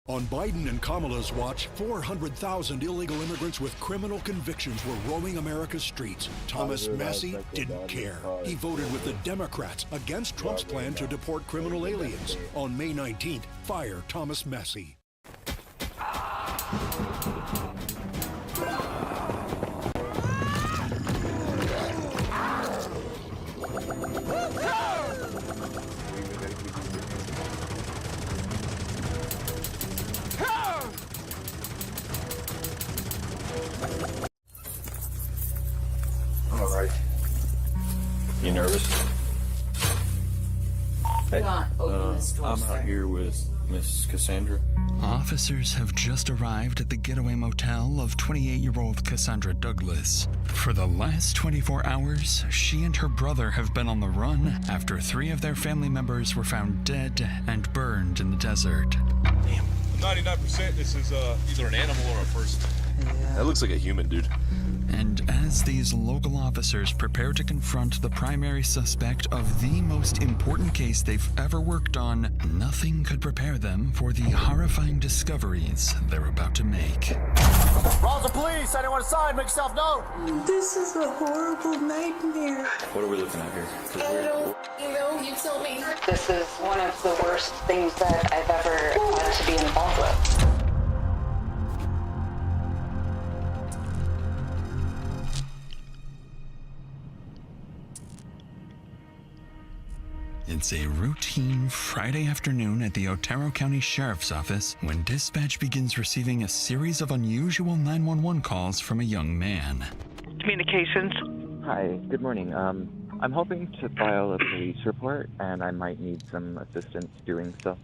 On Biden and Kamala's watch, 400,000 illegal immigrants with criminal convictions were roaming America's streets. Thomas Massie didn't care. He voted with the Democrats against Trump's plan to deport criminal aliens. On May 19th, fire Thomas Massie. All right. You nervous? Hey, I'm out here with Miss Cassandra. Officers have just arrived at the getaway motel of 28-year-old Cassandra Douglas. For the last 24 hours, she and her brother have been on the run after 3 of their family members were found dead and burned in the desert. Damn. 99% this is either an animal or a person. Yeah. That looks like a human, dude. And as these local officers prepare to confront the primary suspect of the most important case they've ever worked on, nothing could prepare them for the horrifying discoveries they're about to make. Roger, police! Anyone inside, make yourself known! This is a horrible nightmare. What are we looking at here? I don't know, you tell me. This is one of the worst things that I've ever had to be involved with. It's a routine Friday afternoon at the Otero County Sheriff's Office when dispatch begins receiving a series of unusual 911 calls from a young man. Communications. Hi, good morning. I'm hoping to file a police report, and I might need some assistance doing so.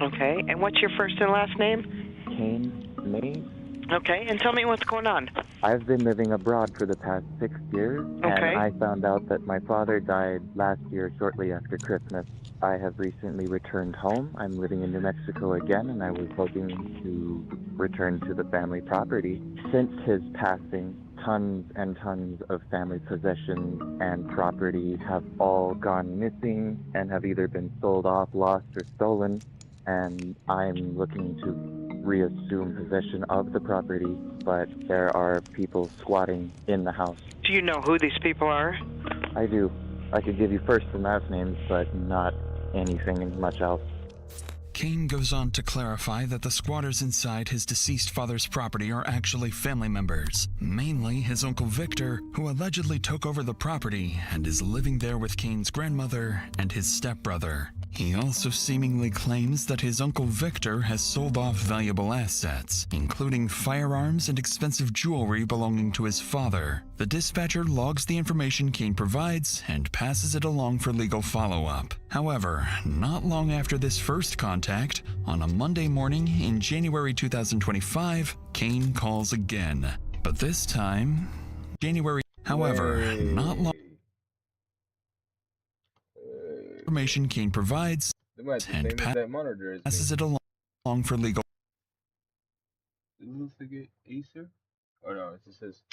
Okay, and what's your first and last name? Kane Mays. Okay, and tell me what's going on. I've been living abroad for the past 6 years, and I found out that my father died last year shortly after Christmas. I have recently returned home. I'm living in New Mexico again, and I was hoping to return to the family property. Since his passing, tons and tons of family possessions and property have all gone missing and have either been sold off, lost, or stolen, and I'm looking to reassume possession of the property, but there are people squatting in the house. Do you know who these people are? I do. I could give you first and last names, but not anything much else. Kane goes on to clarify that the squatters inside his deceased father's property are actually family members, mainly his Uncle Victor, who allegedly took over the property and is living there with Kane's grandmother and his stepbrother. He also seemingly claims that his Uncle Victor has sold off valuable assets, including firearms and expensive jewelry belonging to his father. The dispatcher logs the information Kane provides and passes it along for legal follow-up. However, not long after this first contact, on a Monday morning in January 2025, Kane calls again. But this time, not long information Kane provides and passes it along for legal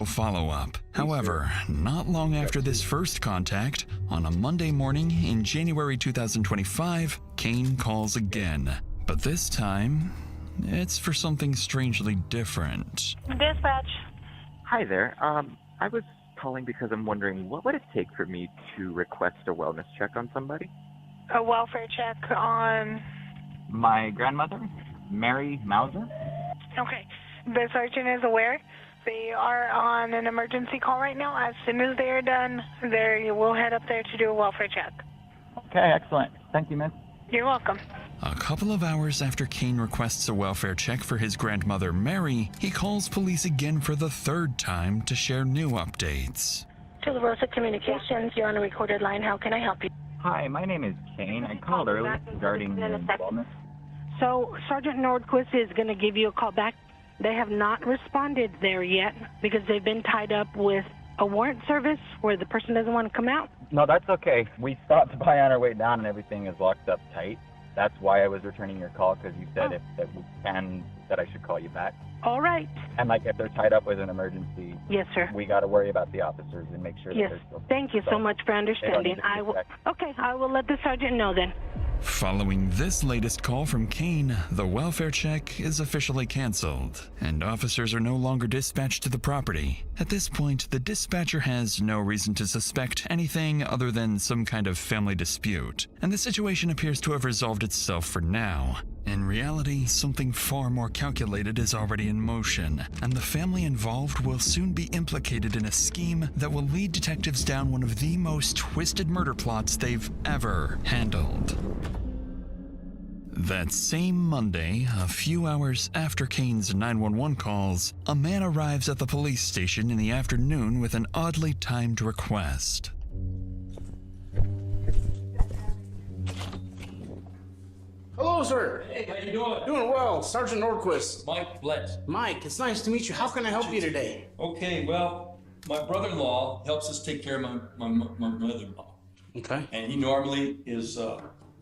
follow-up. However, not long after this first contact, on a Monday morning in January 2025, Kane calls again. But this time, it's for something strangely different. Dispatch. Hi there. I was calling because I'm wondering, what would it take for me to request a wellness check on somebody? A welfare check on... My grandmother, Mary Mauser. Okay. The sergeant is aware. They are on an emergency call right now. As soon as they are done, we'll head up there to do a welfare check. Okay, excellent. Thank you, miss. You're welcome. A couple of hours after Kane requests a welfare check for his grandmother Mary, he calls police again for the third time to share new updates. To La Rosa Communications, you're on a recorded line. How can I help you? Hi, my name is Kane. I called earlier regarding wellness. So Sergeant Nordquist is going to give you a call back. They have not responded there yet because they've been tied up with a warrant service where the person doesn't want to come out. No, that's okay. We stopped by on our way down and everything is locked up tight. That's why I was returning your call, because you said that I should call you back. All right. And if they're tied up with an emergency, yes, sir, we got to worry about the officers and make sure that they're still... Thank you so much for understanding. I will let the sergeant know then. Following this latest call from Kane, the welfare check is officially canceled, and officers are no longer dispatched to the property. At this point, the dispatcher has no reason to suspect anything other than some kind of family dispute, and the situation appears to have resolved itself for now. In reality, something far more calculated is already in motion, and the family involved will soon be implicated in a scheme that will lead detectives down one of the most twisted murder plots they've ever handled. That same Monday, a few hours after Kane's 911 calls, a man arrives at the police station in the afternoon with an oddly timed request. Hello, sir. Hey, how you doing? Doing well. Sergeant Nordquist. Mike Blitz. Mike, it's nice to meet you. How can I help you today? Okay, well, my brother-in-law helps us take care of my mother-in-law. Okay. And he normally is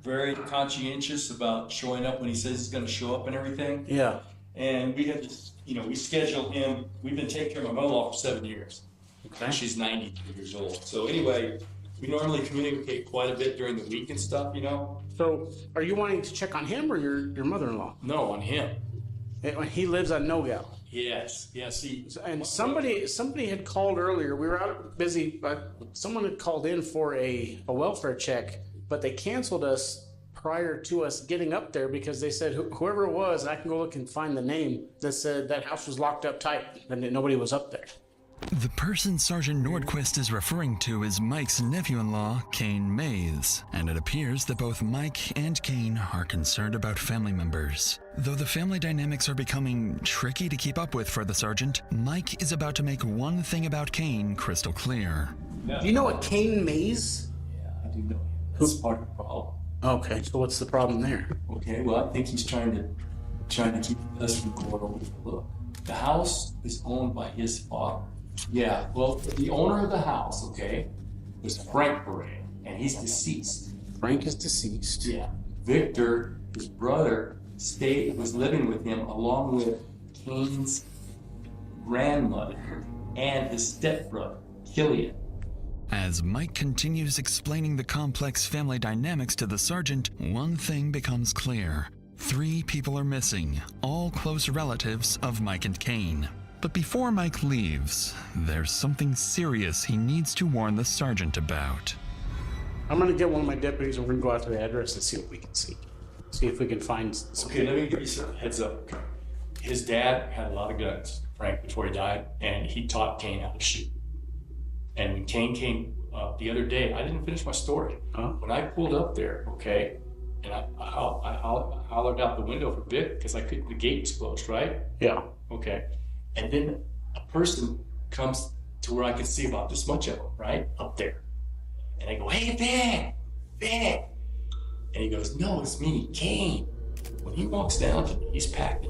very conscientious about showing up when he says he's going to show up and everything. Yeah. And we had to, we scheduled him. We've been taking care of my mother-in-law for 7 years. Okay. She's 92 years old. So anyway, we normally communicate quite a bit during the week and stuff, So, are you wanting to check on him or your mother-in-law? No, on him. He lives on Nogal. Yes. And somebody had called earlier. We were out busy, but someone had called in for a welfare check, but they canceled us prior to us getting up there because they said whoever it was, I can go look and find the name, that said that house was locked up tight and that nobody was up there. The person Sergeant Nordquist is referring to is Mike's nephew-in-law, Kane Mays, and it appears that both Mike and Kane are concerned about family members. Though the family dynamics are becoming tricky to keep up with for the sergeant, Mike is about to make one thing about Kane crystal clear. Do you know a Kane Mays? Yeah, I do know him. That's part of the problem. Okay, so what's the problem there? Okay, well, I think he's trying to keep us from going over the look. The house is owned by his father. Yeah, well, the owner of the house, okay, was Frank Beret, and he's deceased. Frank is deceased. Yeah. Victor, his brother, was living with him along with Kane's grandmother and his stepbrother, Killian. As Mike continues explaining the complex family dynamics to the sergeant, one thing becomes clear. 3 people are missing, all close relatives of Mike and Kane. But before Mike leaves, there's something serious he needs to warn the sergeant about. I'm gonna get one of my deputies and we're gonna go out to the address and see what we can see. See if we can find some. Okay, let me give you some heads up. His dad had a lot of guns, Frank, before he died, and he taught Kane how to shoot. And when Kane came the other day, I didn't finish my story. When I pulled up there, okay, and I hollered out the window for Vic because the gate was closed, right? Yeah. Okay. And then a person comes to where I can see about this much of them, right? Up there. And I go, hey, Vic. And he goes, no, it's me, Kane. When he walks down to me, he's packed.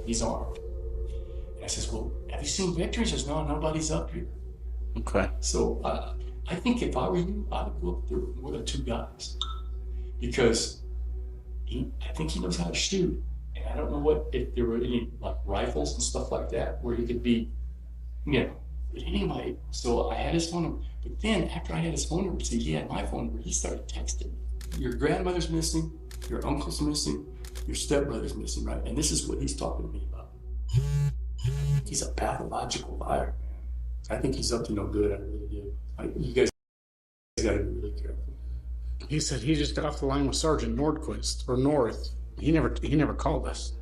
He's armed. And I says, well, have you seen Victor? He says, no, nobody's up here. Okay. So I think if I were you, I would go up there with 1 or 2 guys. Because I think he knows how to shoot. And I don't know if there were any like rifles and stuff like that where he could be, but anyway, so I had his phone number. But then after I had his phone number, see, he had my phone number, he started texting me. Your grandmother's missing, your uncle's missing, your stepbrother's missing, right? And this is what he's talking to me about. He's a pathological liar, man. I think he's up to no good, I really do. You guys gotta be really careful. He said he just got off the line with Sergeant Nordquist, or North. He never called us.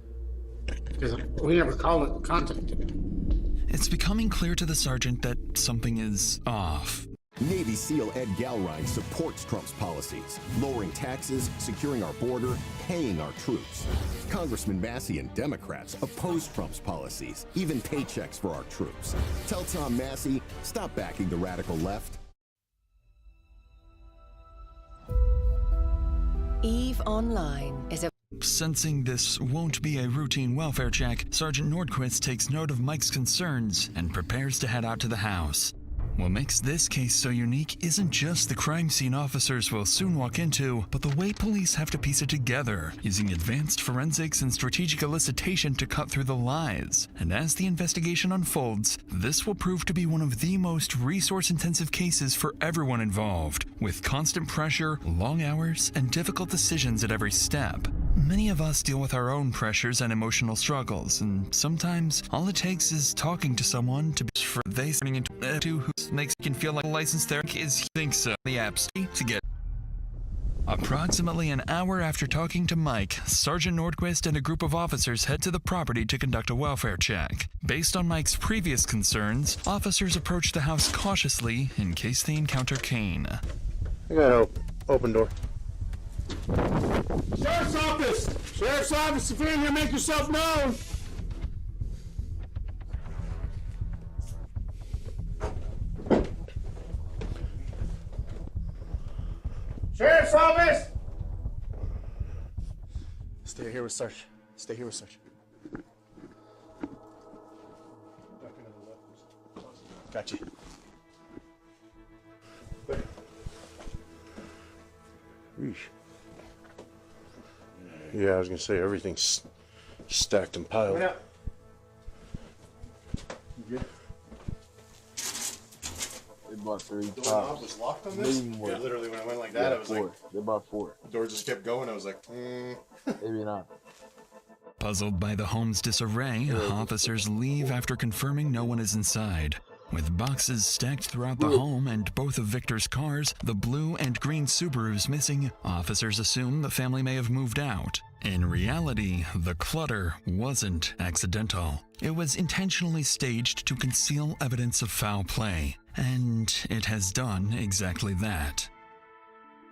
Because we never contacted him. It's becoming clear to the sergeant that something is off. Navy SEAL Ed Galrine supports Trump's policies, lowering taxes, securing our border, paying our troops. Congressman Massey and Democrats oppose Trump's policies, even paychecks for our troops. Tell Tom Massey, stop backing the radical left. EVE Online is a... Sensing this won't be a routine welfare check, Sergeant Nordquist takes note of Mike's concerns and prepares to head out to the house. What makes this case so unique isn't just the crime scene officers will soon walk into, but the way police have to piece it together, using advanced forensics and strategic elicitation to cut through the lies. And as the investigation unfolds, this will prove to be one of the most resource-intensive cases for everyone involved, with constant pressure, long hours, and difficult decisions at every step. Many of us deal with our own pressures and emotional struggles, and sometimes all it takes is talking to someone to be for they turning into who makes you feel like a licensed therapist thinks so. The apps to get. Approximately an hour after talking to Mike, Sergeant Nordquist and a group of officers head to the property to conduct a welfare check. Based on Mike's previous concerns, officers approach the house cautiously in case they encounter Kane. I got an open door. Sheriff's office! Sheriff's office, if you're in here, make yourself known! Sheriff's office! Stay here with Sarge. Stay here with Sarge. Gotcha. Yeesh. Yeah, I was gonna say everything's stacked and piled. You good? They bought 3 The tops. knob was locked on this? Maybe more. Yeah, literally when I went like that, I was 4. like... They bought 4. The door just kept going, I was like, Maybe not. Puzzled by the home's disarray, officers leave after confirming no one is inside. With boxes stacked throughout the home and both of Victor's cars, the blue and green Subarus missing, officers assume the family may have moved out. In reality, the clutter wasn't accidental. It was intentionally staged to conceal evidence of foul play, and it has done exactly that.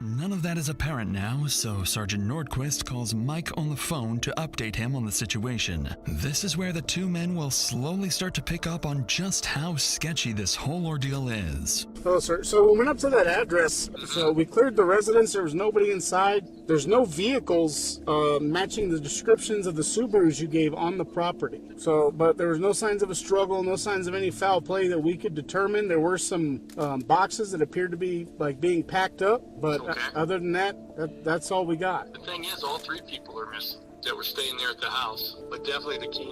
None of that is apparent now, so Sergeant Nordquist calls Mike on the phone to update him on the situation. This is where the two men will slowly start to pick up on just how sketchy this whole ordeal is. Hello, sir. So we went up to that address. So we cleared the residence. There was nobody inside. There's no vehicles matching the descriptions of the Subarus you gave on the property. But there was no signs of a struggle, no signs of any foul play that we could determine. There were some boxes that appeared to be like being packed up, but other than that, that's all we got. The thing is, all 3 people are missing that were staying there at the house. But definitely the king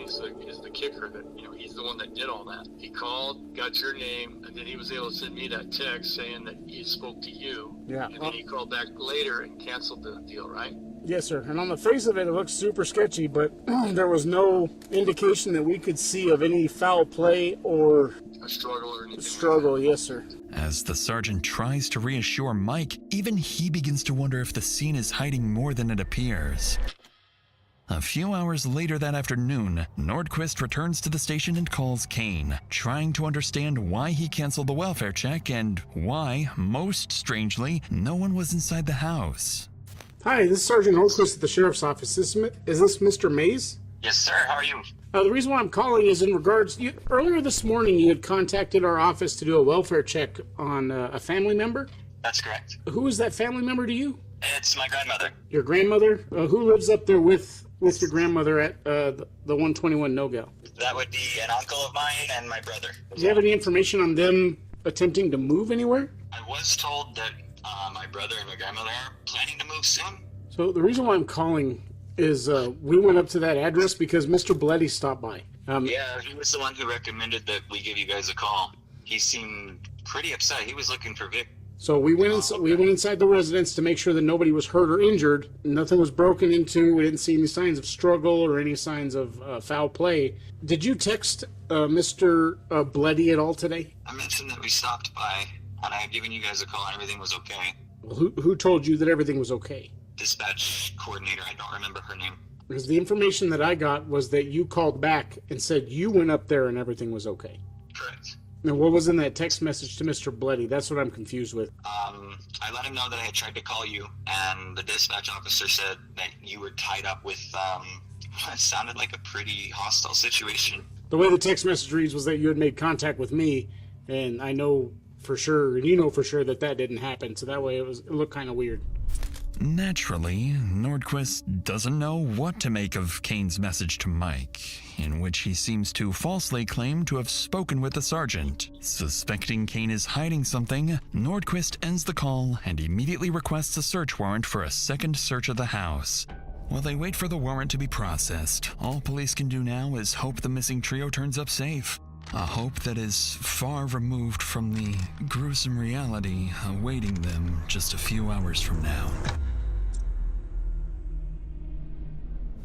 is the kicker. That he's the one that did all that. He called, got your name, and then he was able to send me that text saying that he spoke to you. Yeah. And then he called back later and canceled the deal, right? Yes, sir. And on the face of it, it looks super sketchy, but there was no indication that we could see of any foul play or a struggle or anything. Struggle, yes, sir. As the sergeant tries to reassure Mike, even he begins to wonder if the scene is hiding more than it appears. A few hours later that afternoon, Nordquist returns to the station and calls Kane, trying to understand why he canceled the welfare check and why, most strangely, no one was inside the house. Hi, this is Sergeant Nordquist at the Sheriff's Office. Is this Mr. Mays? Yes, sir. How are you? The reason why I'm calling is in regards... earlier this morning, you had contacted our office to do a welfare check on a family member. That's correct. Who is that family member to you? It's my grandmother. Your grandmother? Who lives up there with your grandmother at the 121 No-Go? That would be an uncle of mine and my brother. Do you have any information on them attempting to move anywhere? I was told that my brother and my grandmother are planning to move soon. So the reason why I'm calling is we went up to that address because Mr. Bleddy stopped by. Yeah, he was the one who recommended that we give you guys a call. He seemed pretty upset. He was looking for Vic. So we went inside the residence to make sure that nobody was hurt or injured. Nothing was broken into. We didn't see any signs of struggle or any signs of foul play. Did you text Mr. Bleddy at all today? I mentioned that we stopped by and I had given you guys a call and everything was okay. Who told you that everything was okay? Dispatch coordinator, I don't remember her name. Because the information that I got was that you called back and said you went up there and everything was okay. Correct. Now, what was in that text message to Mr. Bleddy? That's what I'm confused with. I let him know that I had tried to call you, and the dispatch officer said that you were tied up with, it sounded like a pretty hostile situation. The way the text message reads was that you had made contact with me, and I know for sure, and you know for sure that didn't happen, so that way it looked kind of weird. Naturally, Nordquist doesn't know what to make of Kane's message to Mike, in which he seems to falsely claim to have spoken with the sergeant. Suspecting Kane is hiding something, Nordquist ends the call and immediately requests a search warrant for a second search of the house. While they wait for the warrant to be processed, all police can do now is hope the missing trio turns up safe. A hope that is far removed from the gruesome reality awaiting them just a few hours from now.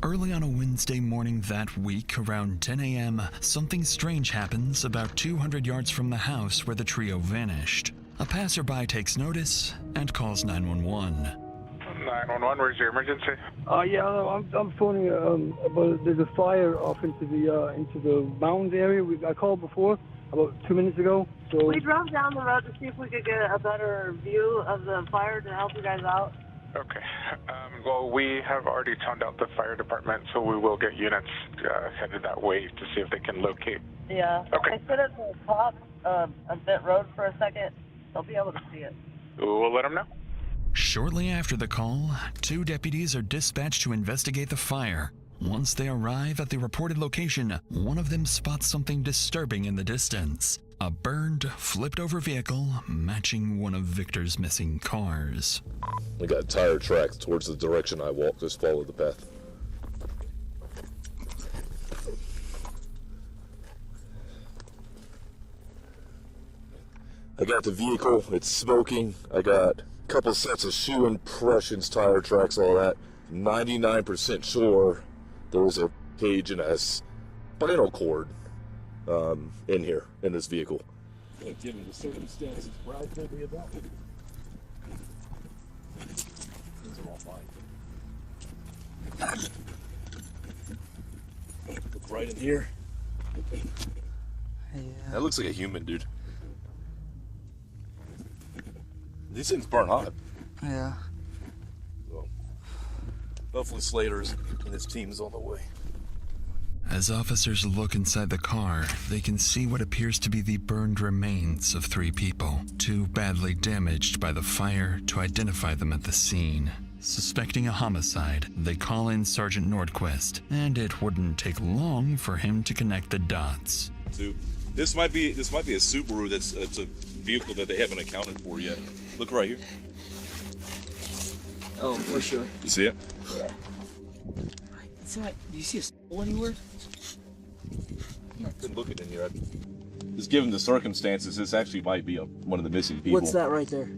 Early on a Wednesday morning that week, around 10 a.m., something strange happens about 200 yards from the house where the trio vanished. A passerby takes notice and calls 911. 911, where's your emergency? Yeah, I'm phoning about there's a fire off into the mountains area. I called before about 2 minutes ago. So we drove down the road to see if we could get a better view of the fire to help you guys out. Okay. Well, we have already toned out the fire department, so we will get units headed that way to see if they can locate. Yeah. Okay. I stood at the top of that road for a second. They'll be able to see it. We'll let them know. Shortly after the call, 2 deputies are dispatched to investigate the fire. Once they arrive at the reported location, one of them spots something disturbing in the distance. A burned, flipped-over vehicle matching one of Victor's missing cars. We got tire tracks towards the direction I walked. Just follow the path. I got the vehicle. It's smoking. I got a couple sets of shoe impressions, tire tracks, all that. 99% sure there was a cage and a spinal cord in here, in this vehicle. Given the circumstances, Brad told me about it. Things are all fine. Look right in here. Yeah. That looks like a human, dude. These things burn hot. Yeah. So, hopefully Slater's and his team's on the way. As officers look inside the car, they can see what appears to be the burned remains of 3 people, too badly damaged by the fire to identify them at the scene. Suspecting a homicide, they call in Sergeant Nordquist, and it wouldn't take long for him to connect the dots. So, this might be a Subaru that's it's a vehicle that they haven't accounted for yet. Look right here. Oh, for sure. You see it? Yeah. Do you see a soul anywhere? I couldn't look it in here. Just given the circumstances, this actually might be one of the missing people. What's that right there?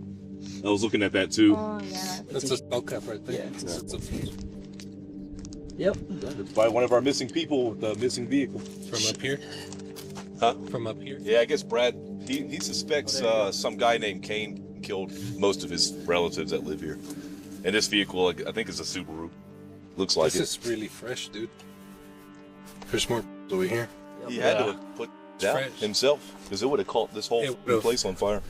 I was looking at that too. Oh, yeah. That's a skull cap right there. Yeah. Yep. It's by one of our missing people, the missing vehicle. From up here? Huh? From up here? Yeah, I guess Brad, he suspects some guy named Kane killed most of his relatives that live here. And this vehicle, I think, is a Subaru. Looks like This is really fresh, dude. There's more over here. He had to have put it out himself, because it would have caught this whole place on fire.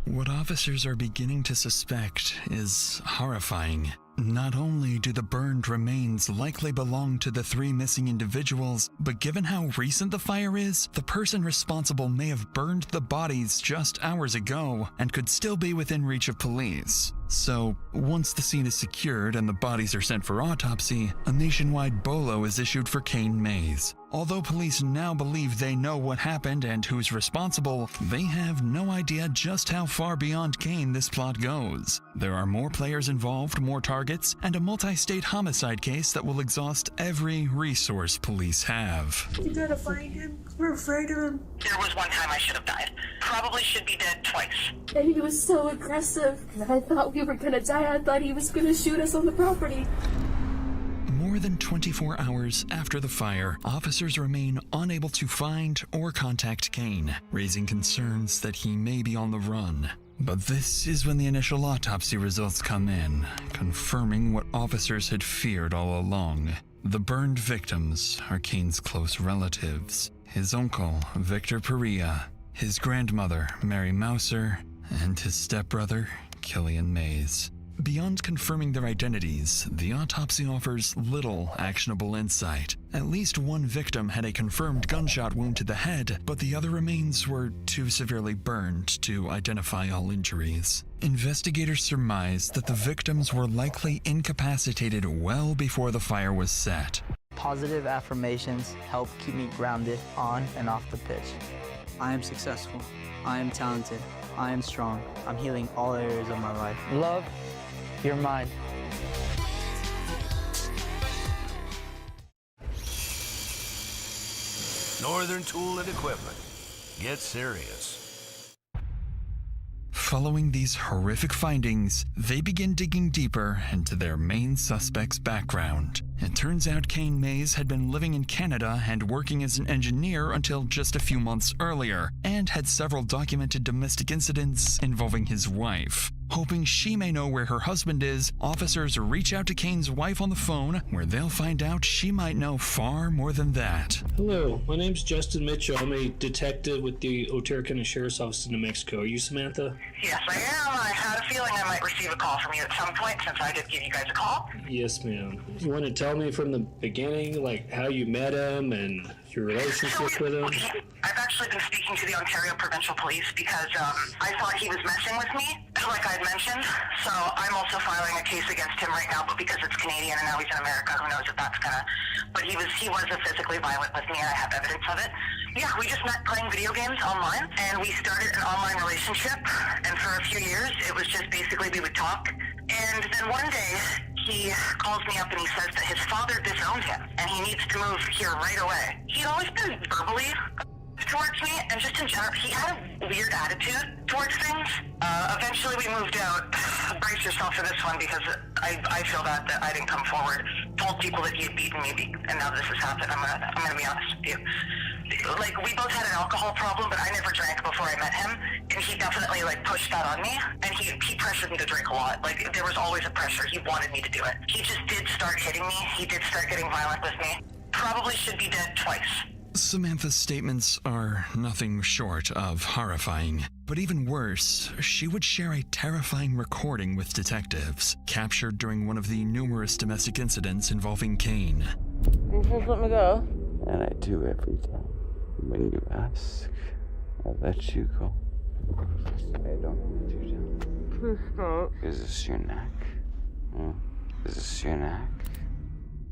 What officers are beginning to suspect is horrifying. Not only do the burned remains likely belong to the 3 missing individuals, but given how recent the fire is, the person responsible may have burned the bodies just hours ago and could still be within reach of police. So, once the scene is secured and the bodies are sent for autopsy, a nationwide BOLO is issued for Kane Mays. Although police now believe they know what happened and who's responsible, they have no idea just how far beyond Kane this plot goes. There are more players involved, more targets, and a multi-state homicide case that will exhaust every resource police have. You gotta find him. We're afraid of him. There was one time I should have died. Probably should be dead twice. And he was so aggressive. I thought we were gonna die. I thought he was gonna shoot us on the property. More than 24 hours after the fire, officers remain unable to find or contact Kane, raising concerns that he may be on the run. But this is when the initial autopsy results come in, confirming what officers had feared all along. The burned victims are Kane's close relatives: his uncle, Victor Perea, his grandmother, Mary Mouser, and his stepbrother, Killian Mays. Beyond confirming their identities, the autopsy offers little actionable insight. At least one victim had a confirmed gunshot wound to the head, but the other remains were too severely burned to identify all injuries. Investigators surmised that the victims were likely incapacitated well before the fire was set. Positive affirmations help keep me grounded on and off the pitch. I am successful. I am talented. I am strong. I'm healing all areas of my life. Love, you're mine. Northern Tool and Equipment. Get serious. Following these horrific findings, they begin digging deeper into their main suspect's background. It turns out Kane Mays had been living in Canada and working as an engineer until just a few months earlier, and had several documented domestic incidents involving his wife. Hoping she may know where her husband is, officers reach out to Kane's wife on the phone, where they'll find out she might know far more than that. Hello, my name's Justin Mitchell. I'm a detective with the Otero County Sheriff's Office in New Mexico. Are you Samantha? Yes, I am. I had a feeling I might receive a call from you at some point since I did give you guys a call. Yes, ma'am. You want to tell me from the beginning, like how you met him and your relationship with him? I've actually been speaking to the Ontario Provincial Police because I thought he was messing with me, like I'd mentioned. So I'm also filing a case against him right now, but because it's Canadian and now he's in America, who knows if that's gonna... But he was physically violent with me, and I have evidence of it. Yeah, we just met playing video games online, and we started an online relationship, and for a few years, it was just basically we would talk. And then one day, he calls me up and he says that his father disowned him, and he needs to move here right away. He'd always been verbally towards me, and just in general, he had a weird attitude towards things. Eventually we moved out. Brace yourself for this one, because I feel that I didn't come forward, told people that he had beaten me, and now this has happened. I'm gonna be honest with you. Like, we both had an alcohol problem, but I never drank before I met him, and he definitely, pushed that on me, and he pressured me to drink a lot. Like, there was always a pressure. He wanted me to do it. He just did start hitting me. He did start getting violent with me. Probably should be dead twice. Samantha's statements are nothing short of horrifying. But even worse, she would share a terrifying recording with detectives, captured during one of the numerous domestic incidents involving Kane. You just let me go. And I do every time. When you ask, I let you go. I don't want you to. Please stop. Is this your neck? Is this your neck?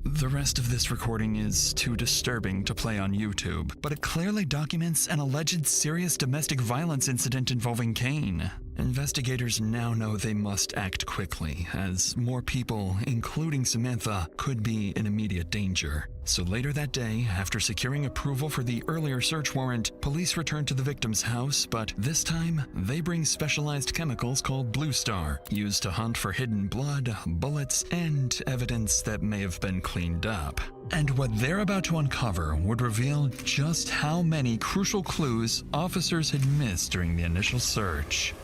The rest of this recording is too disturbing to play on YouTube, but it clearly documents an alleged serious domestic violence incident involving Kane. Investigators now know they must act quickly, as more people, including Samantha, could be in immediate danger. So later that day, after securing approval for the earlier search warrant, police return to the victim's house, but this time, they bring specialized chemicals called Blue Star, used to hunt for hidden blood, bullets, and evidence that may have been cleaned up. And what they're about to uncover would reveal just how many crucial clues officers had missed during the initial search.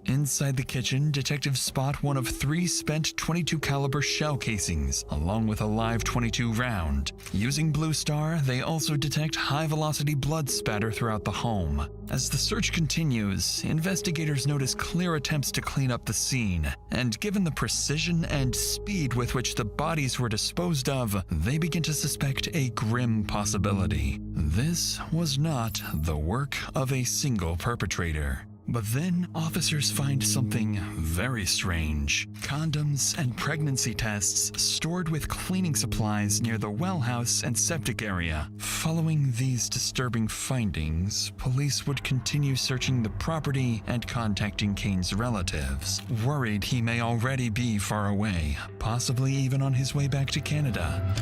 Inside the kitchen, detectives spot one of 3 spent .22 caliber shell casings, along with a live .22 round. Using Blue Star, they also detect high-velocity blood spatter throughout the home. As the search continues, investigators notice clear attempts to clean up the scene, and given the precision and speed with which the bodies were disposed of, they begin to suspect a grim possibility. This was not the work of a single perpetrator. But then officers find something very strange. Condoms and pregnancy tests stored with cleaning supplies near the well house and septic area. Following these disturbing findings, police would continue searching the property and contacting Kane's relatives, worried he may already be far away, possibly even on his way back to Canada.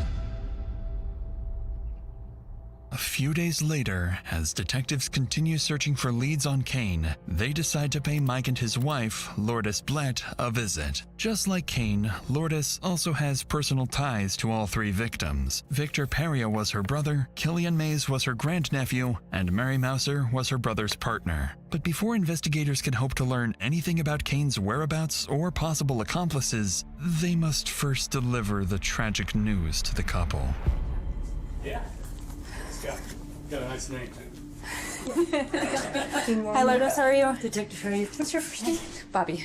A few days later, as detectives continue searching for leads on Kane, they decide to pay Mike and his wife, Lourdes Blett, a visit. Just like Kane, Lourdes also has personal ties to all 3 victims. Victor Peria was her brother, Killian Mays was her grandnephew, and Mary Mouser was her brother's partner. But before investigators can hope to learn anything about Kane's whereabouts or possible accomplices, they must first deliver the tragic news to the couple. Yeah. Got a nice name, too. Hi, Lourdes. How are you? Detective, how are you? What's your first name? Bobby.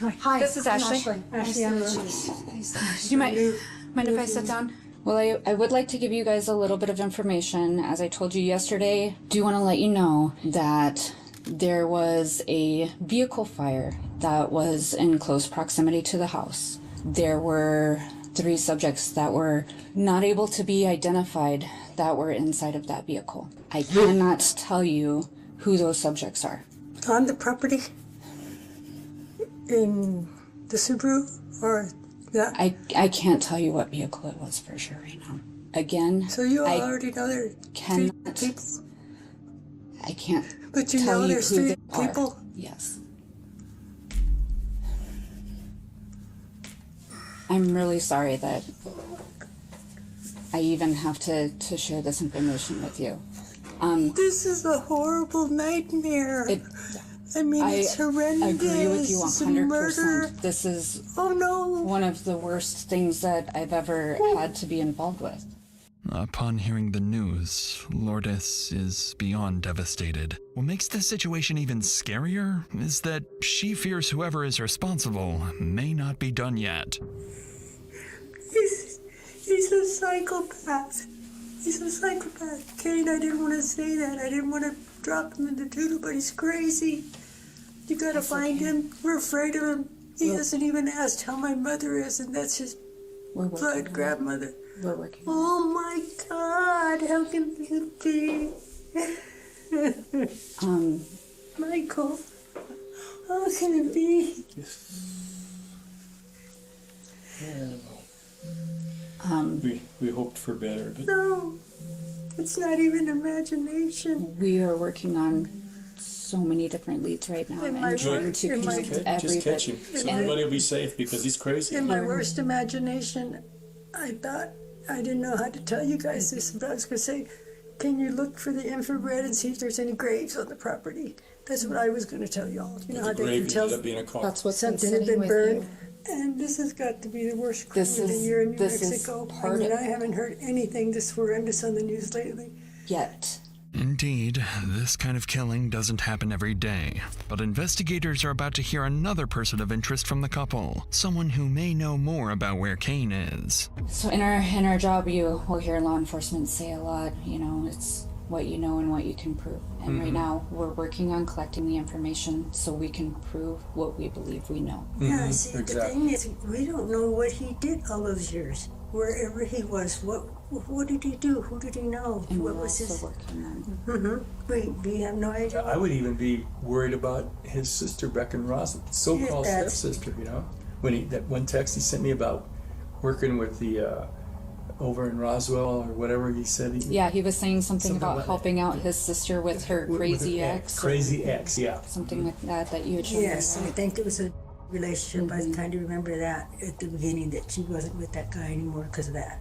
Hi. This is Ashley. Ashley, I'm Do you mind if I sit down? Well, I would like to give you guys a little bit of information. As I told you yesterday, do want to let you know that there was a vehicle fire that was in close proximity to the house. There were 3 subjects that were not able to be identified that were inside of that vehicle. I cannot tell you who those subjects are. On the property? In the Subaru? Or that? I can't tell you what vehicle it was for sure right now. Again, So you already know there are 3 cannot. people? I can't But you tell know you there's who 3 they are. people? Yes. I'm really sorry that I even have to share this information with you. This is a horrible nightmare. It's horrendous. I agree with you It's a 100%. murder. This is no. one of the worst things that I've ever had to be involved with. Upon hearing the news, Lourdes is beyond devastated. What makes the situation even scarier is that she fears whoever is responsible may not be done yet. He's a psychopath. He's a psychopath. Kane, I didn't want to say that. I didn't want to drop him in the doodle, but he's crazy. You gotta find him. We're afraid of him. He hasn't even asked how my mother is, and that's his blood grandmother. We're working. Oh my God, how can this be? Michael, how can it be? We hoped for better, but No, it's not even imagination. We are working on so many different leads right now In my and trying work- to in my- connect every just catch him. bit. So everybody will be safe because he's crazy. In my worst imagination, I thought, I didn't know how to tell you guys this, but I was going to say, can you look for the infrared and see if there's any graves on the property? That's what I was going to tell y'all. You know how The they grave can tell ended up being a car. That's what's been something had sitting been with burned. you. And this has got to be the worst crime This of the is- year in New this is Mexico. part I mean, of- I haven't heard anything this horrendous on the news lately. Yet. Indeed, this kind of killing doesn't happen every day. But investigators are about to hear another person of interest from the couple, someone who may know more about where Kane is. So in our job, you will hear law enforcement say a lot. You know, it's what you know and what you can prove. And right now, we're working on collecting the information so we can prove what we believe we know. Yeah, see, the thing is, we don't know what he did all those years. Wherever he was, what did he do? Who did he know? And what we're was his? also working on. We have no idea. I would even be worried about his sister, Brecken Ross, so-called Yeah, that's- stepsister, you know? That one text he sent me about working with the, over in Roswell or whatever he said. Yeah, he was saying something about like- helping out his sister with her crazy ex. Crazy ex, yeah. Something like that you had shown me, Yes, I right? think it was a relationship. I kind of remember that at the beginning, that she wasn't with that guy anymore because of that.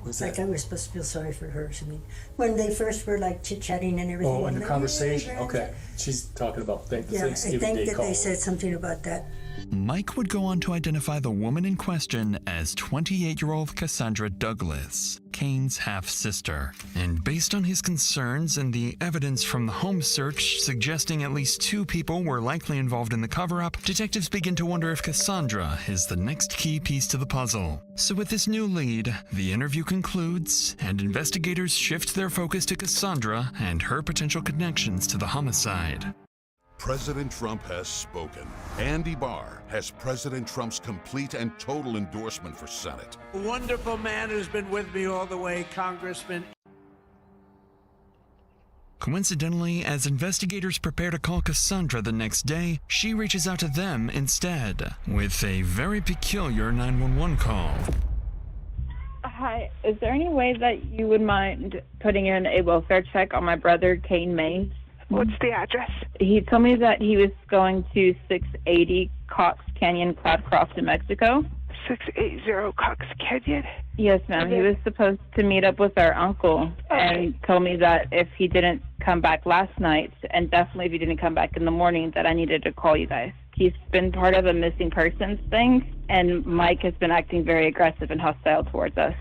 What's Like that? I was supposed to feel sorry for her. I mean, when they first were like chit-chatting and everything. Oh, in the like, conversation, "Yeah, okay. She's talking about the Yeah, I Thanksgiving think Day that call. they said something about that. Mike would go on to identify the woman in question as 28-year-old Cassandra Douglas, Kane's half-sister. And based on his concerns and the evidence from the home search suggesting at least 2 people were likely involved in the cover-up, detectives begin to wonder if Cassandra is the next key piece to the puzzle. So with this new lead, the interview concludes, and investigators shift their focus to Cassandra and her potential connections to the homicide. President Trump has spoken. Andy Barr has President Trump's complete and total endorsement for Senate. A wonderful man who's been with me all the way, Congressman. Coincidentally, as investigators prepare to call Cassandra the next day, she reaches out to them instead, with a very peculiar 911 call. Hi, is there any way that you would mind putting in a welfare check on my brother, Kane May? What's the address? He told me that he was going to 680 Cox Canyon, Cloudcroft, New Mexico. 680 Cox Canyon? Yes, ma'am. He was supposed to meet up with our uncle and told me that if he didn't come back last night, and definitely if he didn't come back in the morning, that I needed to call you guys. He's been part of a missing persons thing, and Mike has been acting very aggressive and hostile towards us.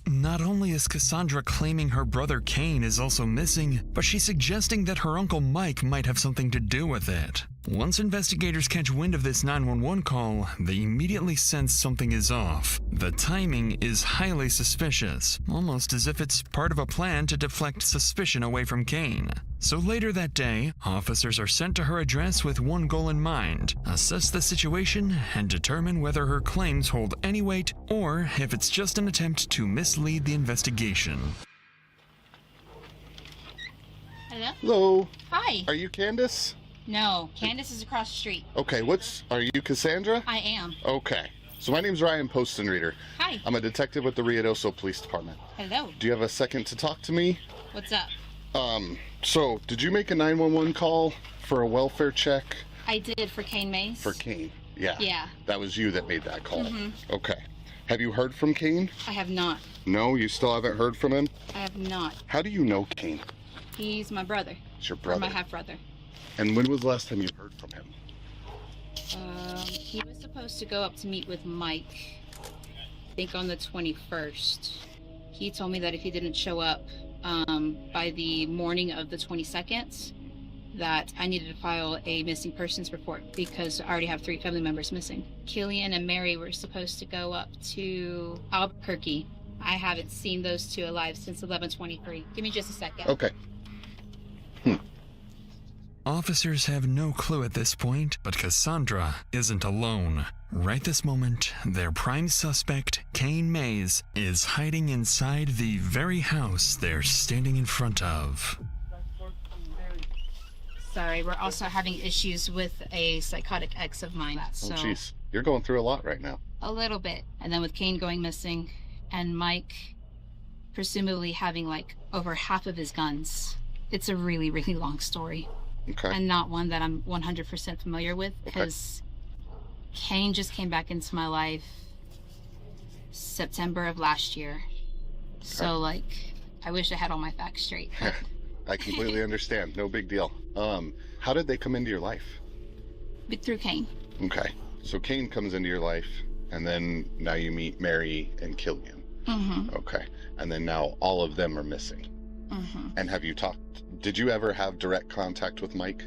Not only is Cassandra claiming her brother Kane is also missing, but she's suggesting that her uncle Mike might have something to do with it. Once investigators catch wind of this 911 call, they immediately sense something is off. The timing is highly suspicious, almost as if it's part of a plan to deflect suspicion away from Kane. So later that day, officers are sent to her address with one goal in mind: assess the situation and determine whether her claims hold any weight or if it's just an attempt to mislead the investigation. Hello? Hello. Hi. Are you Candace? No, Candace is across the street. Okay, are you Cassandra? I am. Okay. So my name's Ryan Poston Reader. Hi. I'm a detective with the Ruidoso Police Department. Hello. Do you have a second to talk to me? What's up? So did you make a 911 call for a welfare check? I did for Kane Mays. For Kane, yeah. Yeah. That was you that made that call. Mhm. Okay. Have you heard from Kane? I have not. No, you still haven't heard from him? I have not. How do you know Kane? He's my brother. It's your Or brother. my half-brother. And when was the last time you heard from him? He was supposed to go up to meet with Mike, I think on the 21st. He told me that if he didn't show up by the morning of the 22nd, that I needed to file a missing persons report because I already have 3 family members missing. Killian and Mary were supposed to go up to Albuquerque. I haven't seen those 2 alive since 11/23. Give me just a second. Okay. Officers have no clue at this point, but Cassandra isn't alone. Right this moment, their prime suspect, Kane Mays, is hiding inside the very house they're standing in front of. Sorry, we're also having issues with a psychotic ex of mine. So Oh, jeez. You're going through a lot right now. a little bit. And then with Kane going missing and Mike presumably having like over half of his guns. It's a really, really long story. Okay. And not one that I'm 100% familiar with because Kane just came back into my life September of last year. So like, I wish I had all my facts straight. I completely understand. No big deal. How did they come into your life? But through Kane. Okay. So Kane comes into your life, and then now you meet Mary and Killian. Mm-hmm. Okay. And then now all of them are missing. Mm-hmm. And have you talked? Did you ever have direct contact with Mike?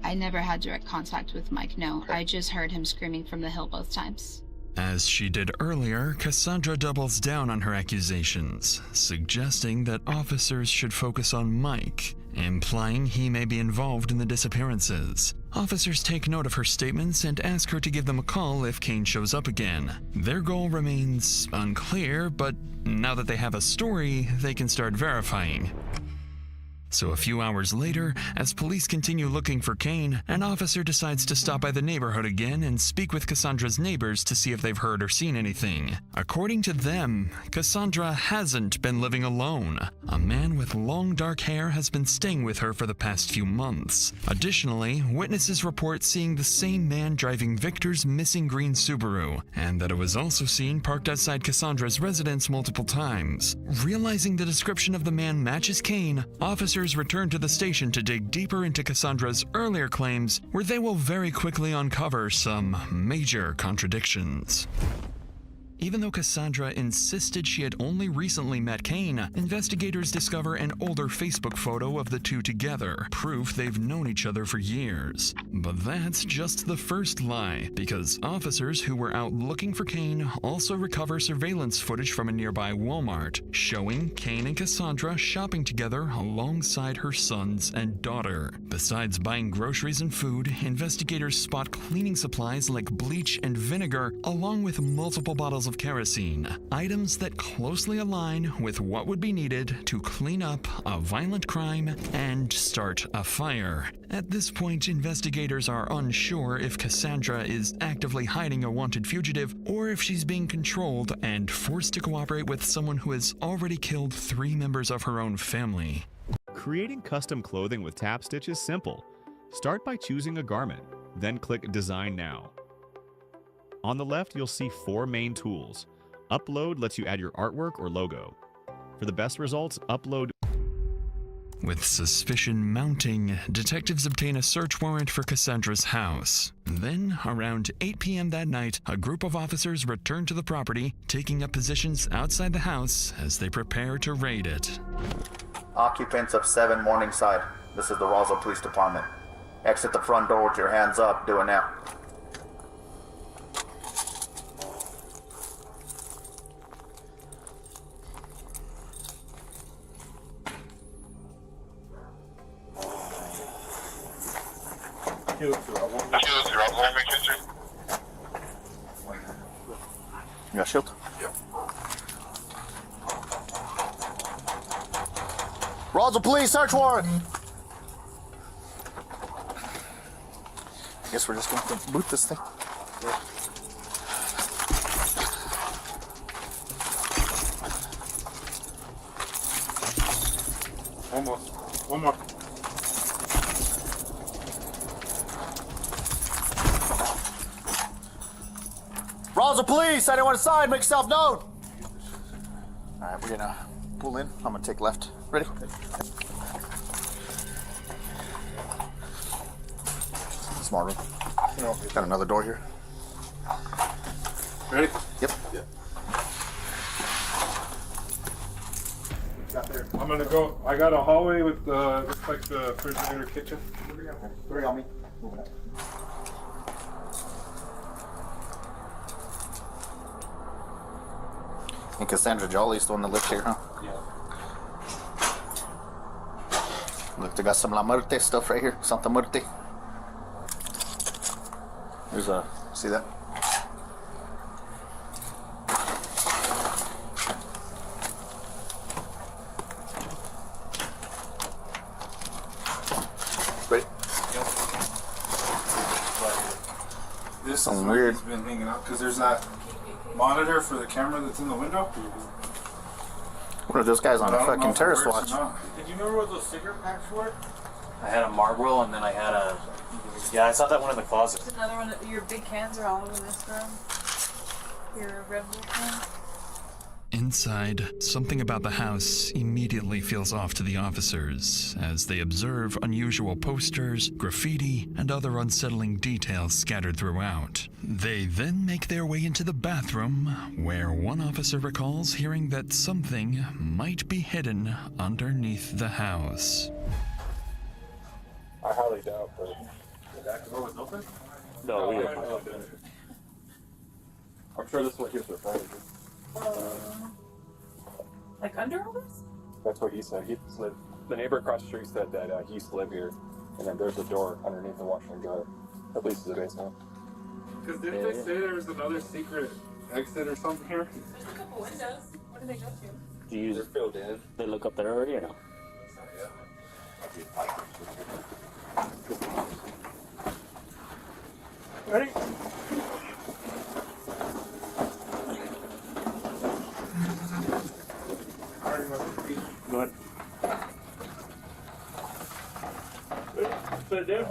I never had direct contact with Mike, no. I just heard him screaming from the hill both times. As she did earlier, Cassandra doubles down on her accusations, suggesting that officers should focus on Mike, implying he may be involved in the disappearances. Officers take note of her statements and ask her to give them a call if Kane shows up again. Their goal remains unclear, but now that they have a story, they can start verifying. So a few hours later, as police continue looking for Kane, an officer decides to stop by the neighborhood again and speak with Cassandra's neighbors to see if they've heard or seen anything. According to them, Cassandra hasn't been living alone. A man with long dark hair has been staying with her for the past few months. Additionally, witnesses report seeing the same man driving Victor's missing green Subaru, and that it was also seen parked outside Cassandra's residence multiple times. Realizing the description of the man matches Kane, officers return to the station to dig deeper into Cassandra's earlier claims, where they will very quickly uncover some major contradictions. Even though Cassandra insisted she had only recently met Kane, investigators discover an older Facebook photo of the two together, proof they've known each other for years. But that's just the first lie, because officers who were out looking for Kane also recover surveillance footage from a nearby Walmart, showing Kane and Cassandra shopping together alongside her sons and daughter. Besides buying groceries and food, investigators spot cleaning supplies like bleach and vinegar, along with multiple bottles of kerosene, items that closely align with what would be needed to clean up a violent crime and start a fire. At this point, investigators are unsure if Cassandra is actively hiding a wanted fugitive or if she's being controlled and forced to cooperate with someone who has already killed 3 members of her own family. Creating custom clothing with Tapstitch is simple. Start by choosing a garment, then click Design Now. On the left, you'll see 4 main tools. Upload lets you add your artwork or logo. For the best results, upload. With suspicion mounting, detectives obtain a search warrant for Cassandra's house. Then, around 8 p.m. that night, a group of officers return to the property, taking up positions outside the house as they prepare to raid it. Occupants of 7 Morningside. This is the Roswell Police Department. Exit the front door with your hands up. Do it now. You got a shield? Yep. Roswell Police, search warrant! I guess we're just going to boot this thing. Almost. One more. Roswell Police, anyone inside, make yourself known. Alright, we're gonna pull in. I'm gonna take left. Ready? Small room. Got another door here. Ready? Yep. I'm gonna go. I got a hallway with looks like the refrigerator kitchen. 3 on me. Moving up. And Cassandra Jolly's the one that lived here, huh? Yeah. Look, they got some La Muerte stuff right here. Santa Muerte. There's a, see that? Ready? This Something is where weird. he's been hanging out because there's that monitor for the camera that's in the window. What are those guys on I a don't know fucking if it terrorist works or watch? not. Did you remember what those cigarette packs were? I had a Marlboro and then I had a. Yeah, I saw that one in the closet. Another one. Your big cans are all over this room. Your Red Bull can. Inside, something about the house immediately feels off to the officers as they observe unusual posters, graffiti, and other unsettling details scattered throughout. They then make their way into the bathroom, where one officer recalls hearing that something might be hidden underneath the house. I highly doubt, but the back door was open? No, we are. I'm sure this is what he was referring to. Like under all this? That's what he said. The neighbor across the street said that he used to live here, and then there's a door underneath the washer and dryer. At least the basement. Because didn't they say there was another secret exit or something here? There's a couple windows. What do they go to? Do you They're filled in. They look up there already or no? Ready? Go ahead. Sit down.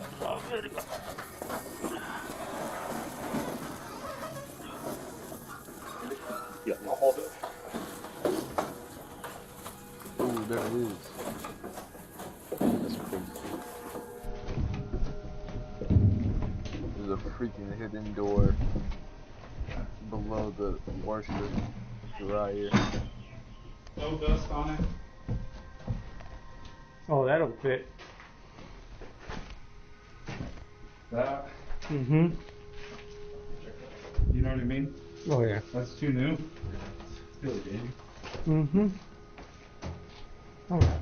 Yeah. I'll hold it. Ooh, there it is. That's crazy. There's a freaking hidden door below the washer dryer. No dust on it. Oh, that'll fit. That. Mm-hmm. You know what I mean? Oh, yeah. That's too new. It's really big. Mm-hmm. All right.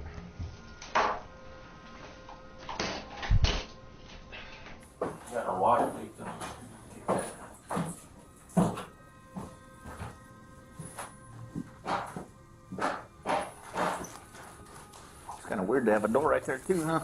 Got a water leak though. It's kind of weird to have a door right there too, huh?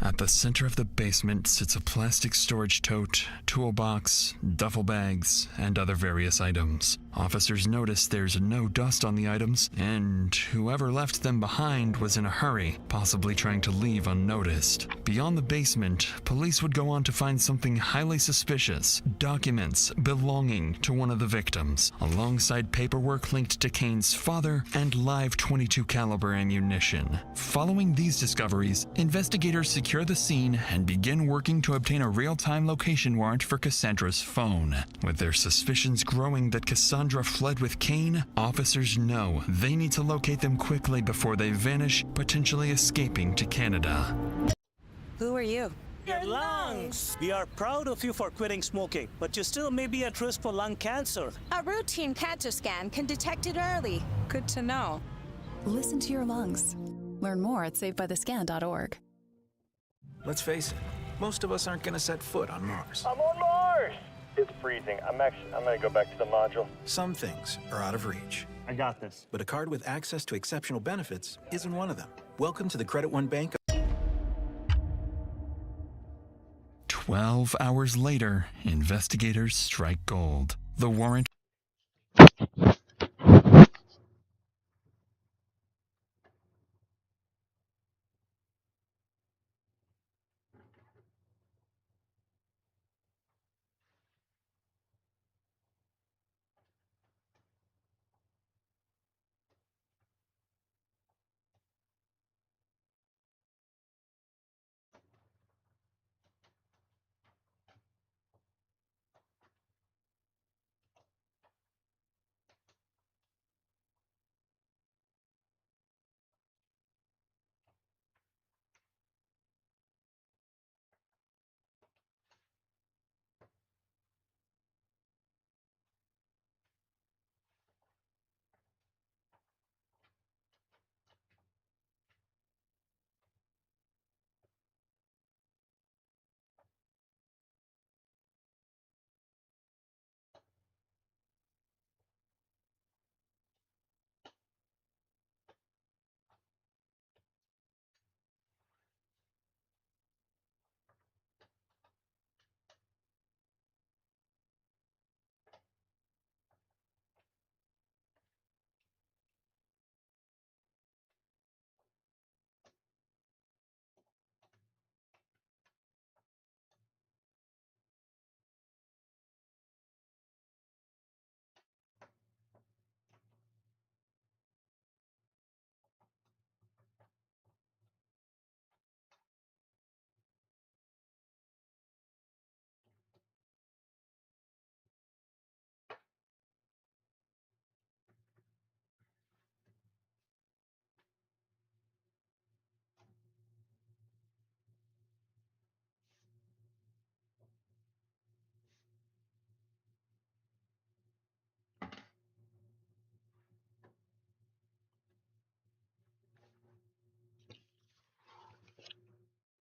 At the center of the basement sits a plastic storage tote, toolbox, duffel bags, and other various items. Officers notice there's no dust on the items, and whoever left them behind was in a hurry, possibly trying to leave unnoticed. Beyond the basement, police would go on to find something highly suspicious: documents belonging to one of the victims, alongside paperwork linked to Kane's father and live .22 caliber ammunition. Following these discoveries, investigators secure the scene and begin working to obtain a real-time location warrant for Cassandra's phone. With their suspicions growing that Cassandra fled with Kane, officers know they need to locate them quickly before they vanish, potentially escaping to Canada. Who are you? Your lungs! We are proud of you for quitting smoking, but you still may be at risk for lung cancer. A routine cancer scan can detect it early. Good to know. Listen to your lungs. Learn more at savebythescan.org. Let's face it, most of us aren't going to set foot on Mars. I'm on Mars! It's freezing. I'm gonna go back to the module. Some things are out of reach. I got this. But a card with access to exceptional benefits isn't one of them. Welcome to the Credit One Bank. 12 hours later, investigators strike gold. The warrant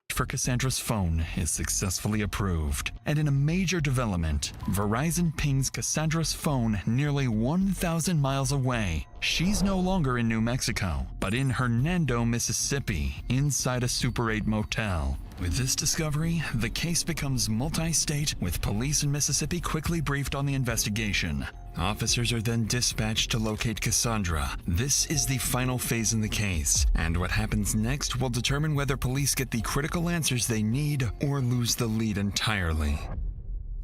for Cassandra's phone is successfully approved. And in a major development, Verizon pings Cassandra's phone nearly 1,000 miles away. She's no longer in New Mexico, but in Hernando, Mississippi, inside a Super 8 motel. With this discovery, the case becomes multi-state, with police in Mississippi quickly briefed on the investigation. Officers are then dispatched to locate Cassandra. This is the final phase in the case, and what happens next will determine whether police get the critical answers they need or lose the lead entirely.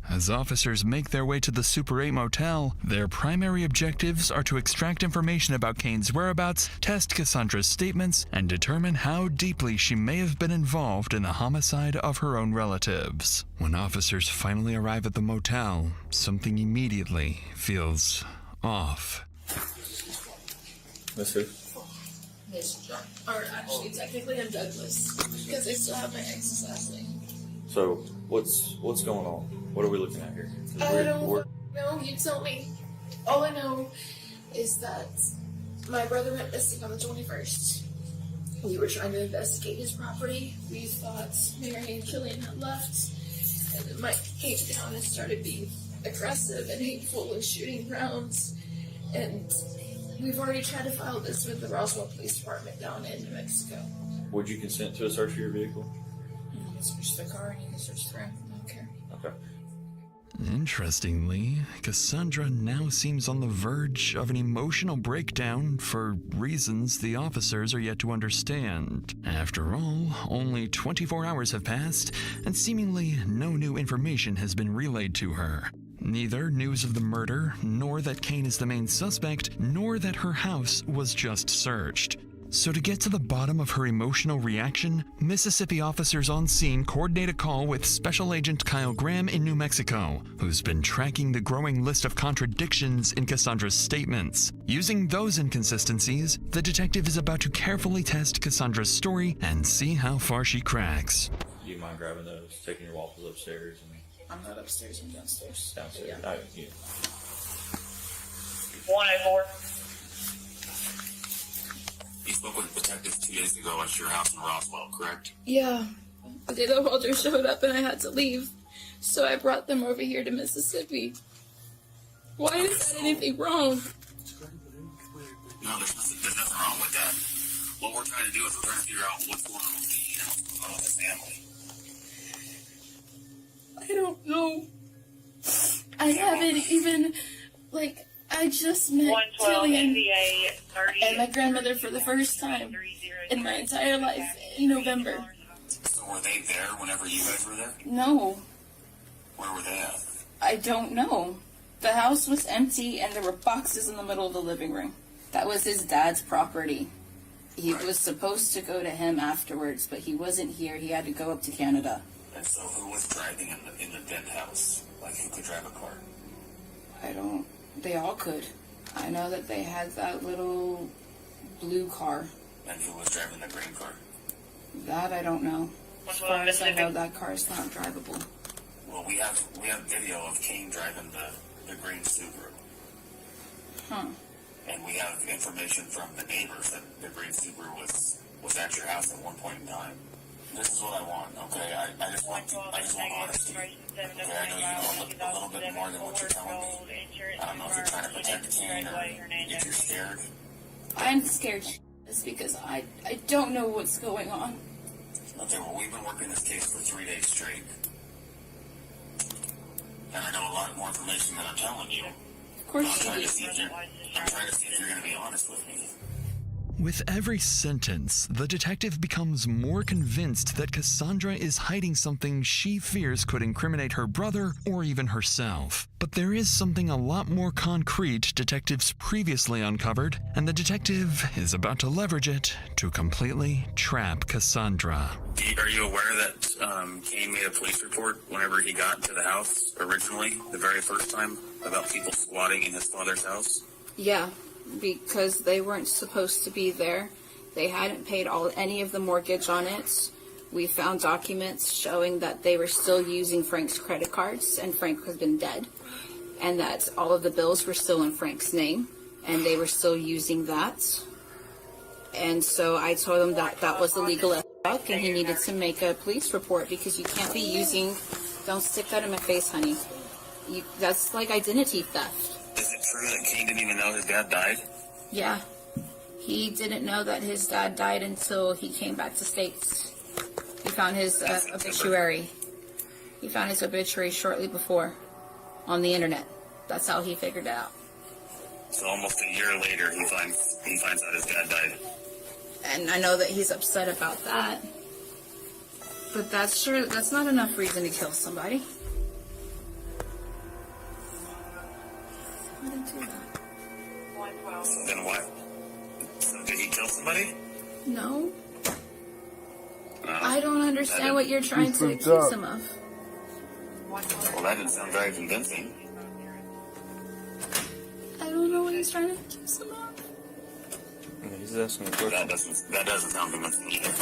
As officers make their way to the Super 8 motel, their primary objectives are to extract information about Kane's whereabouts, test Cassandra's statements, and determine how deeply she may have been involved in the homicide of her own relatives. When officers finally arrive at the motel, something immediately feels off. Miss who? Miss John. Or actually, technically I'm Douglas, because I still have my ex's last name. So, what's going on? What are we looking at here? I don't know. You tell me. All I know is that my brother went missing on the 21st. We were trying to investigate his property. We thought Mary and Killian had left. And then Mike came down and started being aggressive and hateful and shooting rounds. And we've already tried to file this with the Roswell Police Department down in New Mexico. Would you consent to a search of your vehicle? You can search the car and you can search the ground. I don't care. Okay. Interestingly, Cassandra now seems on the verge of an emotional breakdown for reasons the officers are yet to understand. After all, only 24 hours have passed, and seemingly no new information has been relayed to her. Neither news of the murder, nor that Kane is the main suspect, nor that her house was just searched. So to get to the bottom of her emotional reaction, Mississippi officers on scene coordinate a call with Special Agent Kyle Graham in New Mexico, who's been tracking the growing list of contradictions in Cassandra's statements. Using those inconsistencies, the detective is about to carefully test Cassandra's story and see how far she cracks. Do you mind grabbing those, taking your waffles upstairs? I'm not upstairs, I'm downstairs. Downstairs? Yeah. Yeah. 104. You spoke with detectives 2 days ago at your house in Roswell, correct? Yeah. The day the Walter showed up and I had to leave. So I brought them over here to Mississippi. Why is that anything wrong? No, there's nothing wrong with that. What we're trying to do is we're trying to figure out what's going on with Kane and what's going on with his family. I don't know. I haven't even, I just met Killian and my grandmother for the first time in my entire life in November. So were they there whenever you guys were there? No, Where were they at? I don't know. The house was empty and there were boxes in the middle of the living room. That was his dad's property. He was supposed to go to him afterwards, but he wasn't here. He had to go up to Canada. And so who was driving in the dead house? Like, who could drive a car? They all could. I know that they had that little blue car. And who was driving the green car? That I don't know. As far as I know, that car is not drivable. Well, we have video of Kane driving the green Subaru. Huh. And we have information from the neighbors that the green Subaru was at your house at one point in time. This is what I want, okay? I just want honesty. Okay, I know you know a little bit more than what you're telling me. I don't know if you're trying to protect Kane or if you're scared. I'm scared it's because I don't know what's going on. Okay, well, we've been working this case for 3 days straight. And I know a lot more information than I'm telling you. Of course I'm trying to see if you're going to be honest with me. With every sentence, the detective becomes more convinced that Cassandra is hiding something she fears could incriminate her brother or even herself. But there is something a lot more concrete detectives previously uncovered, and the detective is about to leverage it to completely trap Cassandra. Are you aware that Kane made a police report whenever he got to the house originally, the very first time, about people squatting in his father's house? Yeah, because they weren't supposed to be there. They hadn't paid any of the mortgage on it. We found documents showing that they were still using Frank's credit cards, and Frank has been dead, and that all of the bills were still in Frank's name, and they were still using that. And so I told him that that was illegal as fuck, and he needed to make a police report because you can't be using. Don't stick that in my face, honey. That's like identity theft. Is it true that Kane didn't even know his dad died? Yeah. He didn't know that his dad died until he came back to States. He found his obituary. He found his obituary shortly before on the internet. That's how he figured it out. So almost a year later, he finds out his dad died. And I know that he's upset about that. But that's not enough reason to kill somebody. I didn't do that. So then what? So did he kill somebody? No. I don't understand what you're trying to accuse him of. Well, that didn't sound very convincing. I don't know what he's trying to accuse him of. He's asking a question. That doesn't sound convincing either.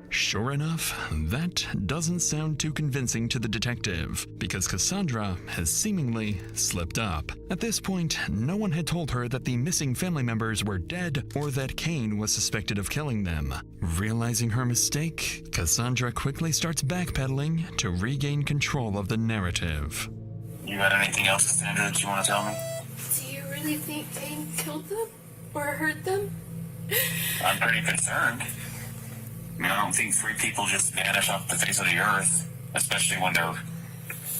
Sure enough, that doesn't sound too convincing to the detective, because Cassandra has seemingly slipped up. At this point, no one had told her that the missing family members were dead or that Kane was suspected of killing them. Realizing her mistake, Cassandra quickly starts backpedaling to regain control of the narrative. You got anything else, Cassandra, that you want to tell me? Do you really think Kane killed them? Or hurt them? I'm pretty concerned. I mean, I don't think 3 people just vanish off the face of the earth, especially when they're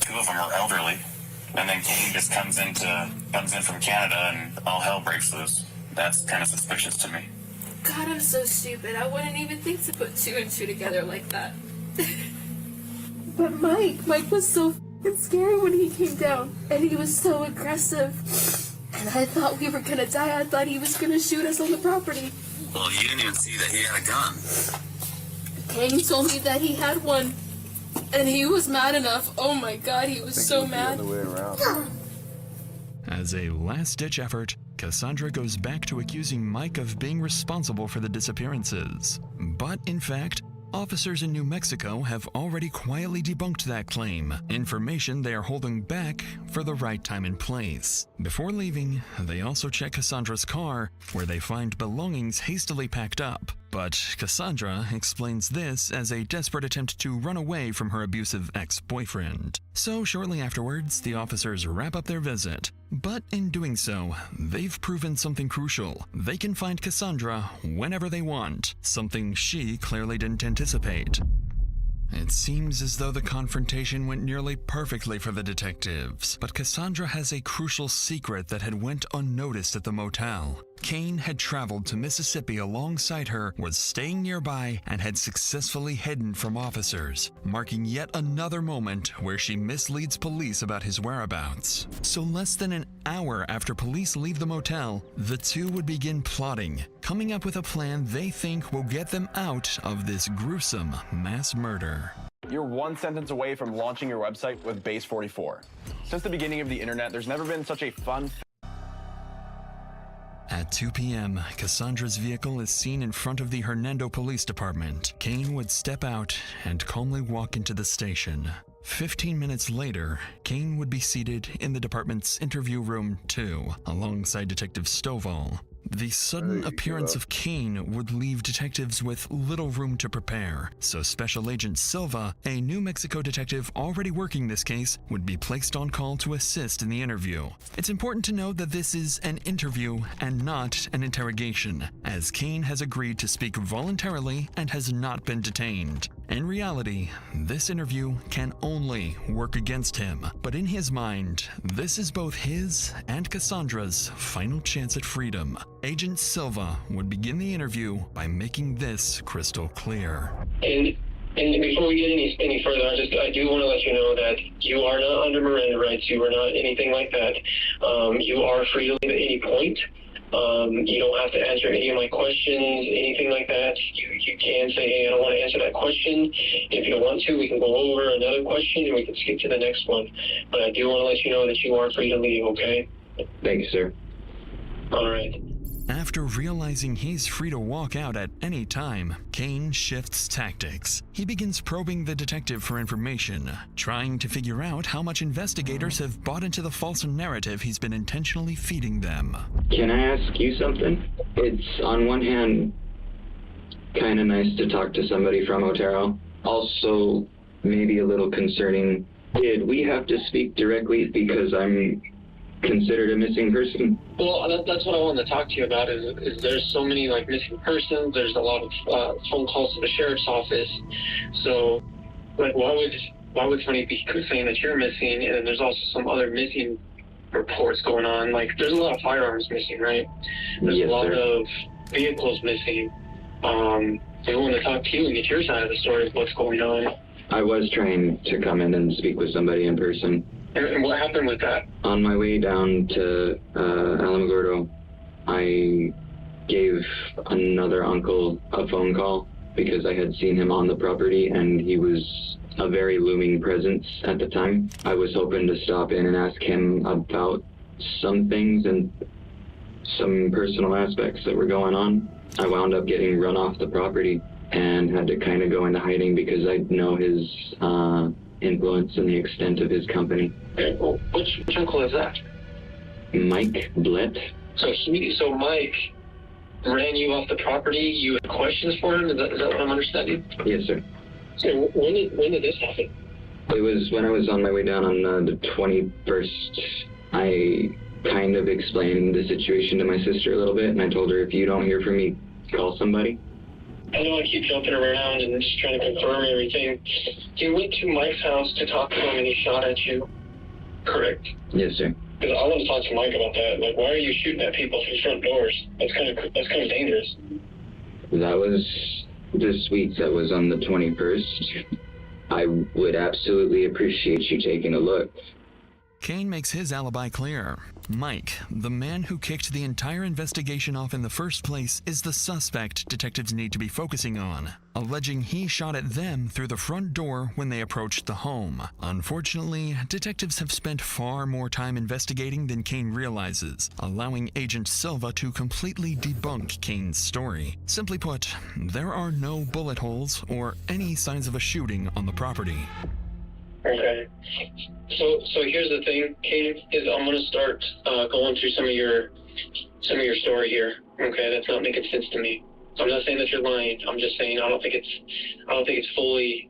2 of them are elderly, and then Kane just comes in from Canada, and all hell breaks loose. That's kind of suspicious to me. God, I'm so stupid. I wouldn't even think to put 2 and 2 together like that. But Mike was so f***ing scary when he came down, and he was so aggressive. And I thought we were gonna die. I thought he was gonna shoot us on the property. Well, you didn't even see that he had a gun. Kane told me that he had one, and he was mad enough. Oh my God, he was so mad. As a last-ditch effort, Cassandra goes back to accusing Mike of being responsible for the disappearances. But in fact, officers in New Mexico have already quietly debunked that claim, information they are holding back for the right time and place. Before leaving, they also check Cassandra's car, where they find belongings hastily packed up. But Cassandra explains this as a desperate attempt to run away from her abusive ex-boyfriend. So shortly afterwards, the officers wrap up their visit. But in doing so, they've proven something crucial. They can find Cassandra whenever they want, something she clearly didn't anticipate. It seems as though the confrontation went nearly perfectly for the detectives, but Cassandra has a crucial secret that had went unnoticed at the motel. Kane had traveled to Mississippi alongside her, was staying nearby, and had successfully hidden from officers, marking yet another moment where she misleads police about his whereabouts. So less than an hour after police leave the motel, the two would begin plotting, coming up with a plan they think will get them out of this gruesome mass murder. You're one sentence away from launching your website with Base 44. Since the beginning of the internet, there's never been such a fun... At 2 p.m., Cassandra's vehicle is seen in front of the Hernando Police Department. Kane would step out and calmly walk into the station. 15 minutes later, Kane would be seated in the department's interview room 2, alongside Detective Stovall. The sudden appearance of Kane would leave detectives with little room to prepare, so Special Agent Silva, a New Mexico detective already working this case, would be placed on call to assist in the interview. It's important to note that this is an interview and not an interrogation, as Kane has agreed to speak voluntarily and has not been detained. In reality, this interview can only work against him, but in his mind, this is both his and Cassandra's final chance at freedom. Agent Silva would begin the interview by making this crystal clear. And before we get any further, I do want to let you know that you are not under Miranda rights. You are not anything like that. You are free to leave at any point. You don't have to answer any of my questions, anything like that. You can say, hey, I don't want to answer that question. If you don't want to, we can go over another question and we can skip to the next one. But I do want to let you know that you are free to leave, okay? Thank you, sir. All right. After realizing he's free to walk out at any time, Kane shifts tactics. He begins probing the detective for information, trying to figure out how much investigators have bought into the false narrative he's been intentionally feeding them. Can I ask you something? It's, on one hand, kind of nice to talk to somebody from Otero. Also, maybe a little concerning. Did we have to speak directly because I'm considered a missing person? Well, that's what I wanted to talk to you about. Is there's so many like missing persons. There's a lot of phone calls to the sheriff's office. So, like, why would somebody be saying that you're missing? And then there's also some other missing reports going on. Like, there's a lot of firearms missing, right? There's a lot of vehicles missing. I want to talk to you and get your side of the story of what's going on. I was trying to come in and speak with somebody in person. And what happened with that? On my way down to Alamogordo, I gave another uncle a phone call because I had seen him on the property and he was a very looming presence at the time. I was hoping to stop in and ask him about some things and some personal aspects that were going on. I wound up getting run off the property and had to kind of go into hiding because I know his influence and the extent of his company. Okay, well, which uncle is that? Mike Blett. So Mike ran you off the property. You had questions for him. Is that what I'm understanding? Yes, sir. So when did this happen? It was when I was on my way down on the 21st. I kind of explained the situation to my sister a little bit, and I told her, if you don't hear from me, call somebody. I know I keep jumping around and just trying to confirm everything. You went to Mike's house to talk to him and he shot at you, correct? Yes, sir. Because I want to talk to Mike about that. Like, why are you shooting at people through front doors? That's kind of dangerous. That was this week. That was on the 21st. I would absolutely appreciate you taking a look. Kane makes his alibi clear. Mike, the man who kicked the entire investigation off in the first place, is the suspect detectives need to be focusing on, alleging he shot at them through the front door when they approached the home. Unfortunately, detectives have spent far more time investigating than Kane realizes, allowing Agent Silva to completely debunk Kane's story. Simply put, there are no bullet holes or any signs of a shooting on the property. Okay. So here's the thing, Kane, is I'm gonna start going through some of your story here. Okay, that's not making sense to me. I'm not saying that you're lying. I'm just saying I don't think it's fully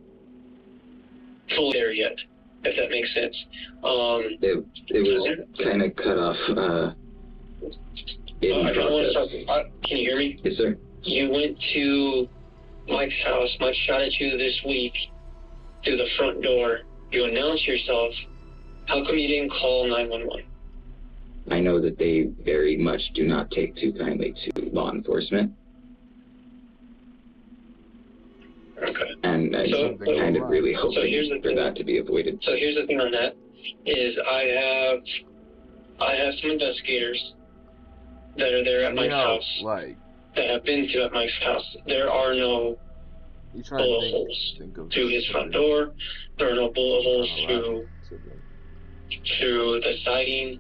there yet, if that makes sense. It was kind of cut off. I don't want to talk. Can you hear me? Yes, sir. You went to Mike's house. Mike shot at you this week through the front door. You announced yourself. How come you didn't call 911? I know that they very much do not take too kindly to law enforcement. Okay. And I kind of really hope for that to be avoided. So here's the thing on that, is I have some investigators that are there at Mike's house, that have been to at Mike's house. There are no bullet holes through his front door. There are no bullet holes through the siding.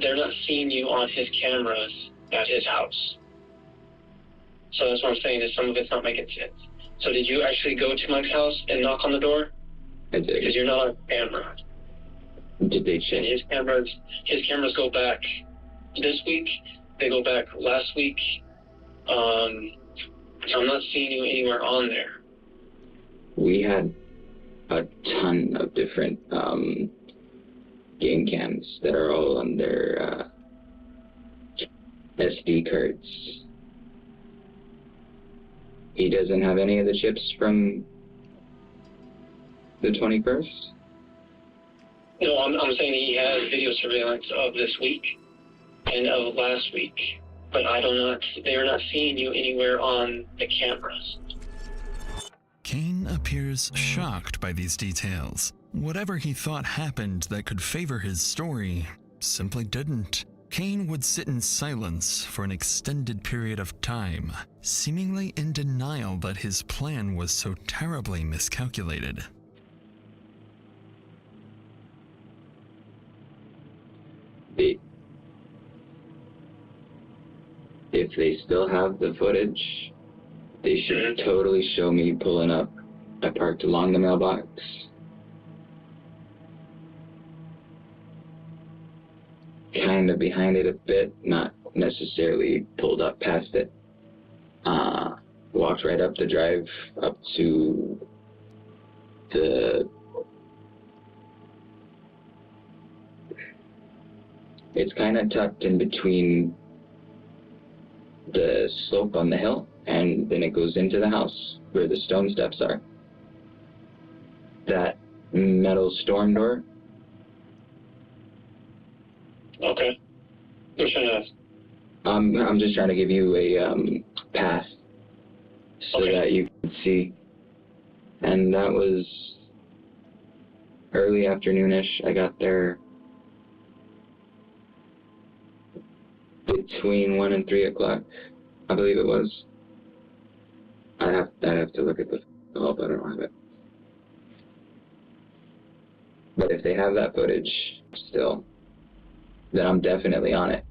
They're not seeing you on his cameras at his house. So that's what I'm saying, is some of it's not making sense. So did you actually go to Mike's house and knock on the door? I did. Because you're not on camera. Did they check? And his cameras go back this week. They go back last week. So I'm not seeing you anywhere on there. We had a ton of different game cams that are all on their SD cards. He doesn't have any of the chips from the 21st? No, I'm saying he has video surveillance of this week and of last week, but they are not seeing you anywhere on the cameras. Kane appears shocked by these details. Whatever he thought happened that could favor his story simply didn't. Kane would sit in silence for an extended period of time, seemingly in denial that his plan was so terribly miscalculated. If they still have the footage, they should totally show me pulling up. I parked along the mailbox. Kind of behind it a bit, not necessarily pulled up past it. Walked right up the drive up to the... It's kind of tucked in between the slope on the hill, and then it goes into the house where the stone steps are. That metal storm door. Okay. Which one is? I'm just trying to give you a path so that you can see. And that was early afternoonish. I got there between 1 and 3 o'clock, I believe it was. I'd have to look at the call, but I don't have it. But if they have that footage still, then I'm definitely on it.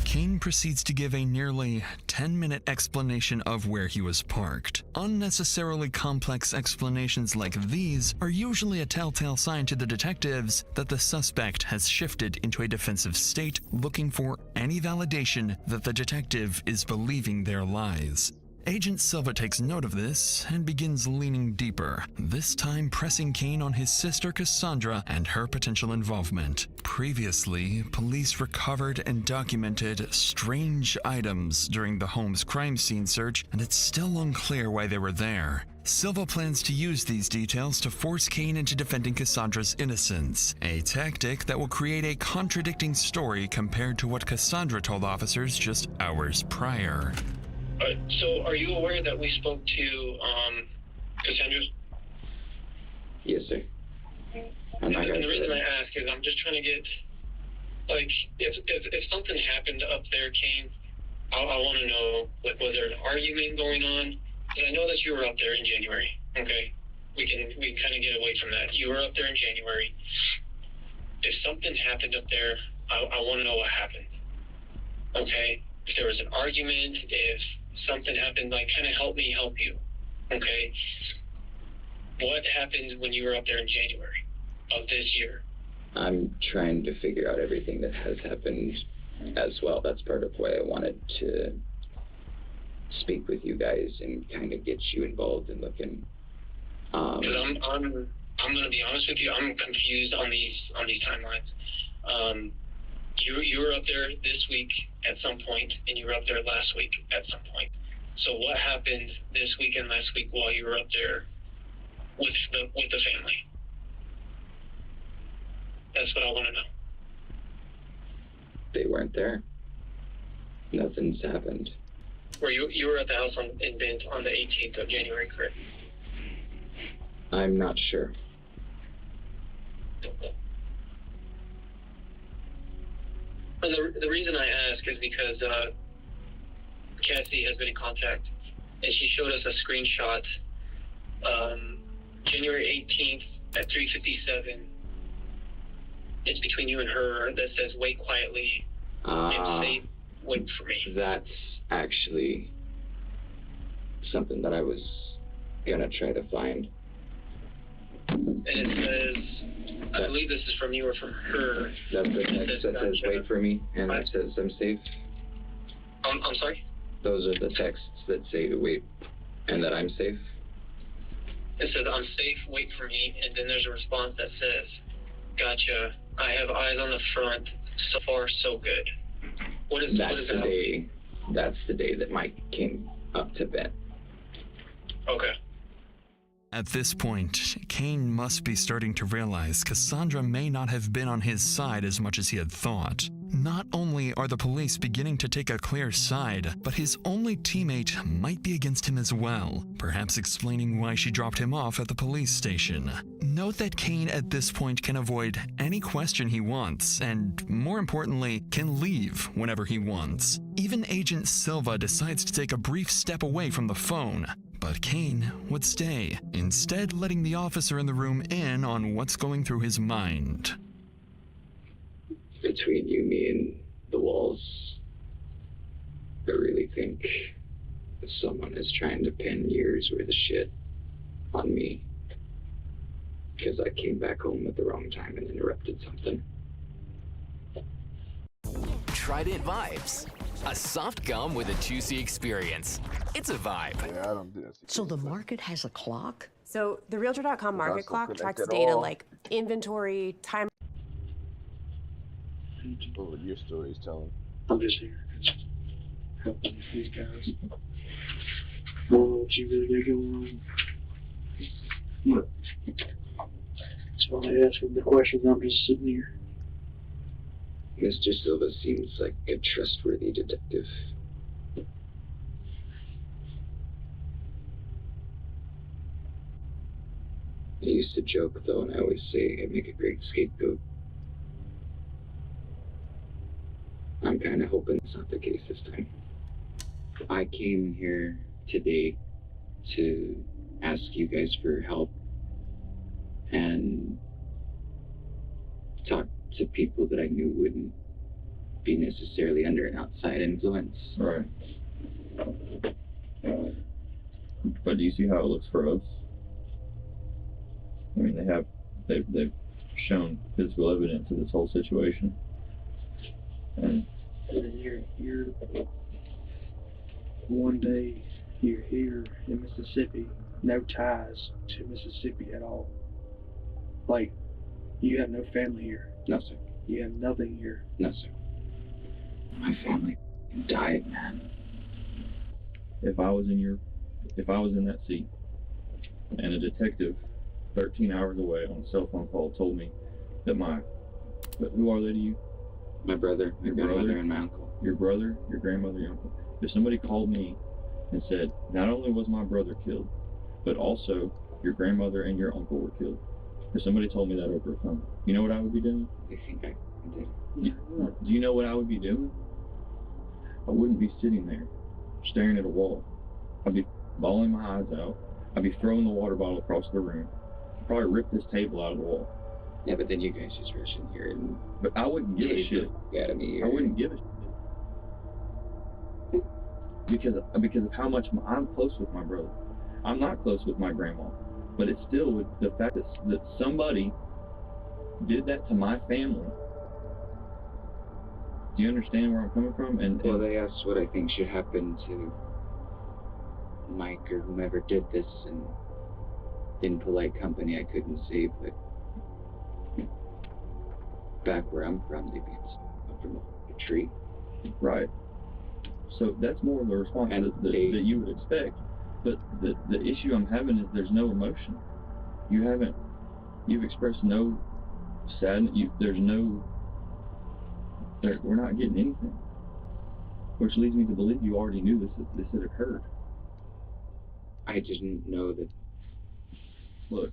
Kane proceeds to give a nearly 10-minute explanation of where he was parked. Unnecessarily complex explanations like these are usually a telltale sign to the detectives that the suspect has shifted into a defensive state, looking for any validation that the detective is believing their lies. Agent Silva takes note of this and begins leaning deeper, this time pressing Kane on his sister Cassandra and her potential involvement. Previously, police recovered and documented strange items during the home's crime scene search, and it's still unclear why they were there. Silva plans to use these details to force Kane into defending Cassandra's innocence, a tactic that will create a contradicting story compared to what Cassandra told officers just hours prior. So, are you aware that we spoke to Cassandra? Yes, sir. And the reason I ask is I'm just trying to get, like, if something happened up there, Kane, I want to know, like, was there an argument going on? Because I know that you were up there in January. Okay, we can kind of get away from that. You were up there in January. If something happened up there, I want to know what happened. Okay, if there was an argument, if something happened, like, kind of help me help you. Okay, what happened when you were up there in January of this year? I'm trying to figure out everything that has happened as well. That's part of why I wanted to speak with you guys and kind of get you involved in looking. Because I'm gonna be honest with you, I'm confused on these timelines. You were up there this week at some point, and you were up there last week at some point. So what happened this week and last week while you were up there with the family? That's what I want to know. They weren't there. Nothing's happened. You were at the house in Bent on the 18th of January, correct? I'm not sure. And the reason I ask is because Cassie has been in contact, and she showed us a screenshot January 18th at 3:57. It's between you and her that says, "Wait quietly and say, wait for me." That's actually something that I was gonna try to find. And it says, I believe this is from you or from her. That's the text that says "wait for me" and it says "I'm safe." I'm sorry? Those are the texts that say to wait and that I'm safe. It says, "I'm safe, wait for me," and then there's a response that says, "Gotcha. I have eyes on the front. So far, so good." What is that? That's the day that Mike came up to bed. Okay. At this point, Kane must be starting to realize Cassandra may not have been on his side as much as he had thought. Not only are the police beginning to take a clear side, but his only teammate might be against him as well, perhaps explaining why she dropped him off at the police station. Note that Kane at this point can avoid any question he wants, and more importantly, can leave whenever he wants. Even Agent Silva decides to take a brief step away from the phone, but Kane would stay, instead letting the officer in the room in on what's going through his mind. Between you, me, and the walls, I really think someone is trying to pin years worth of shit on me because I came back home at the wrong time and interrupted something. Trident Vibes. A soft gum with a juicy experience. It's a vibe. Yeah, I don't do that. So the market has a clock? So the Realtor.com market clock connect tracks at data all. like inventory, time. What were your stories telling? I'm just here helping these guys. What you really got going on? What? So I ask them the questions. I'm just sitting here. Mr. Silva seems like a trustworthy detective. I used to joke, though, and I always say I make a great scapegoat. I'm kind of hoping it's not the case this time. I came here today to ask you guys for help and talk to people that I knew wouldn't be necessarily under an outside influence. Right. But do you see how it looks for us? I mean, they've shown physical evidence of this whole situation. And you're one day You're here in Mississippi, no ties to Mississippi at all. Like, you have no family here. No, sir. You have nothing here. No, sir. My family died, man. If I was in that seat, and a detective 13 hours away on a cell phone call told me that who are they to you? My brother, my grandmother, and my uncle. Your brother, your grandmother, your uncle. If somebody called me and said, not only was my brother killed, but also your grandmother and your uncle were killed. If somebody told me that over the phone, you know what I would be doing? I think I did. Do you know what I would be doing? I wouldn't be sitting there staring at a wall. I'd be bawling my eyes out. I'd be throwing the water bottle across the room. I'd probably rip this table out of the wall. Yeah, but then you guys just rush in here and... But I wouldn't give a shit. I wouldn't give a shit. Because of how much I'm close with my brother. I'm not close with my grandma. But it's still the fact that somebody did that to my family. Do you understand where I'm coming from? Well, they asked what I think should happen to Mike or whomever did this, and in polite company I couldn't say, but back where I'm from, they'd be up from a tree. Right. So that's more of a response that you would expect. But the issue I'm having is there's no emotion. You've expressed no sadness. We're not getting anything. Which leads me to believe you already knew this had occurred. I didn't know that. Look.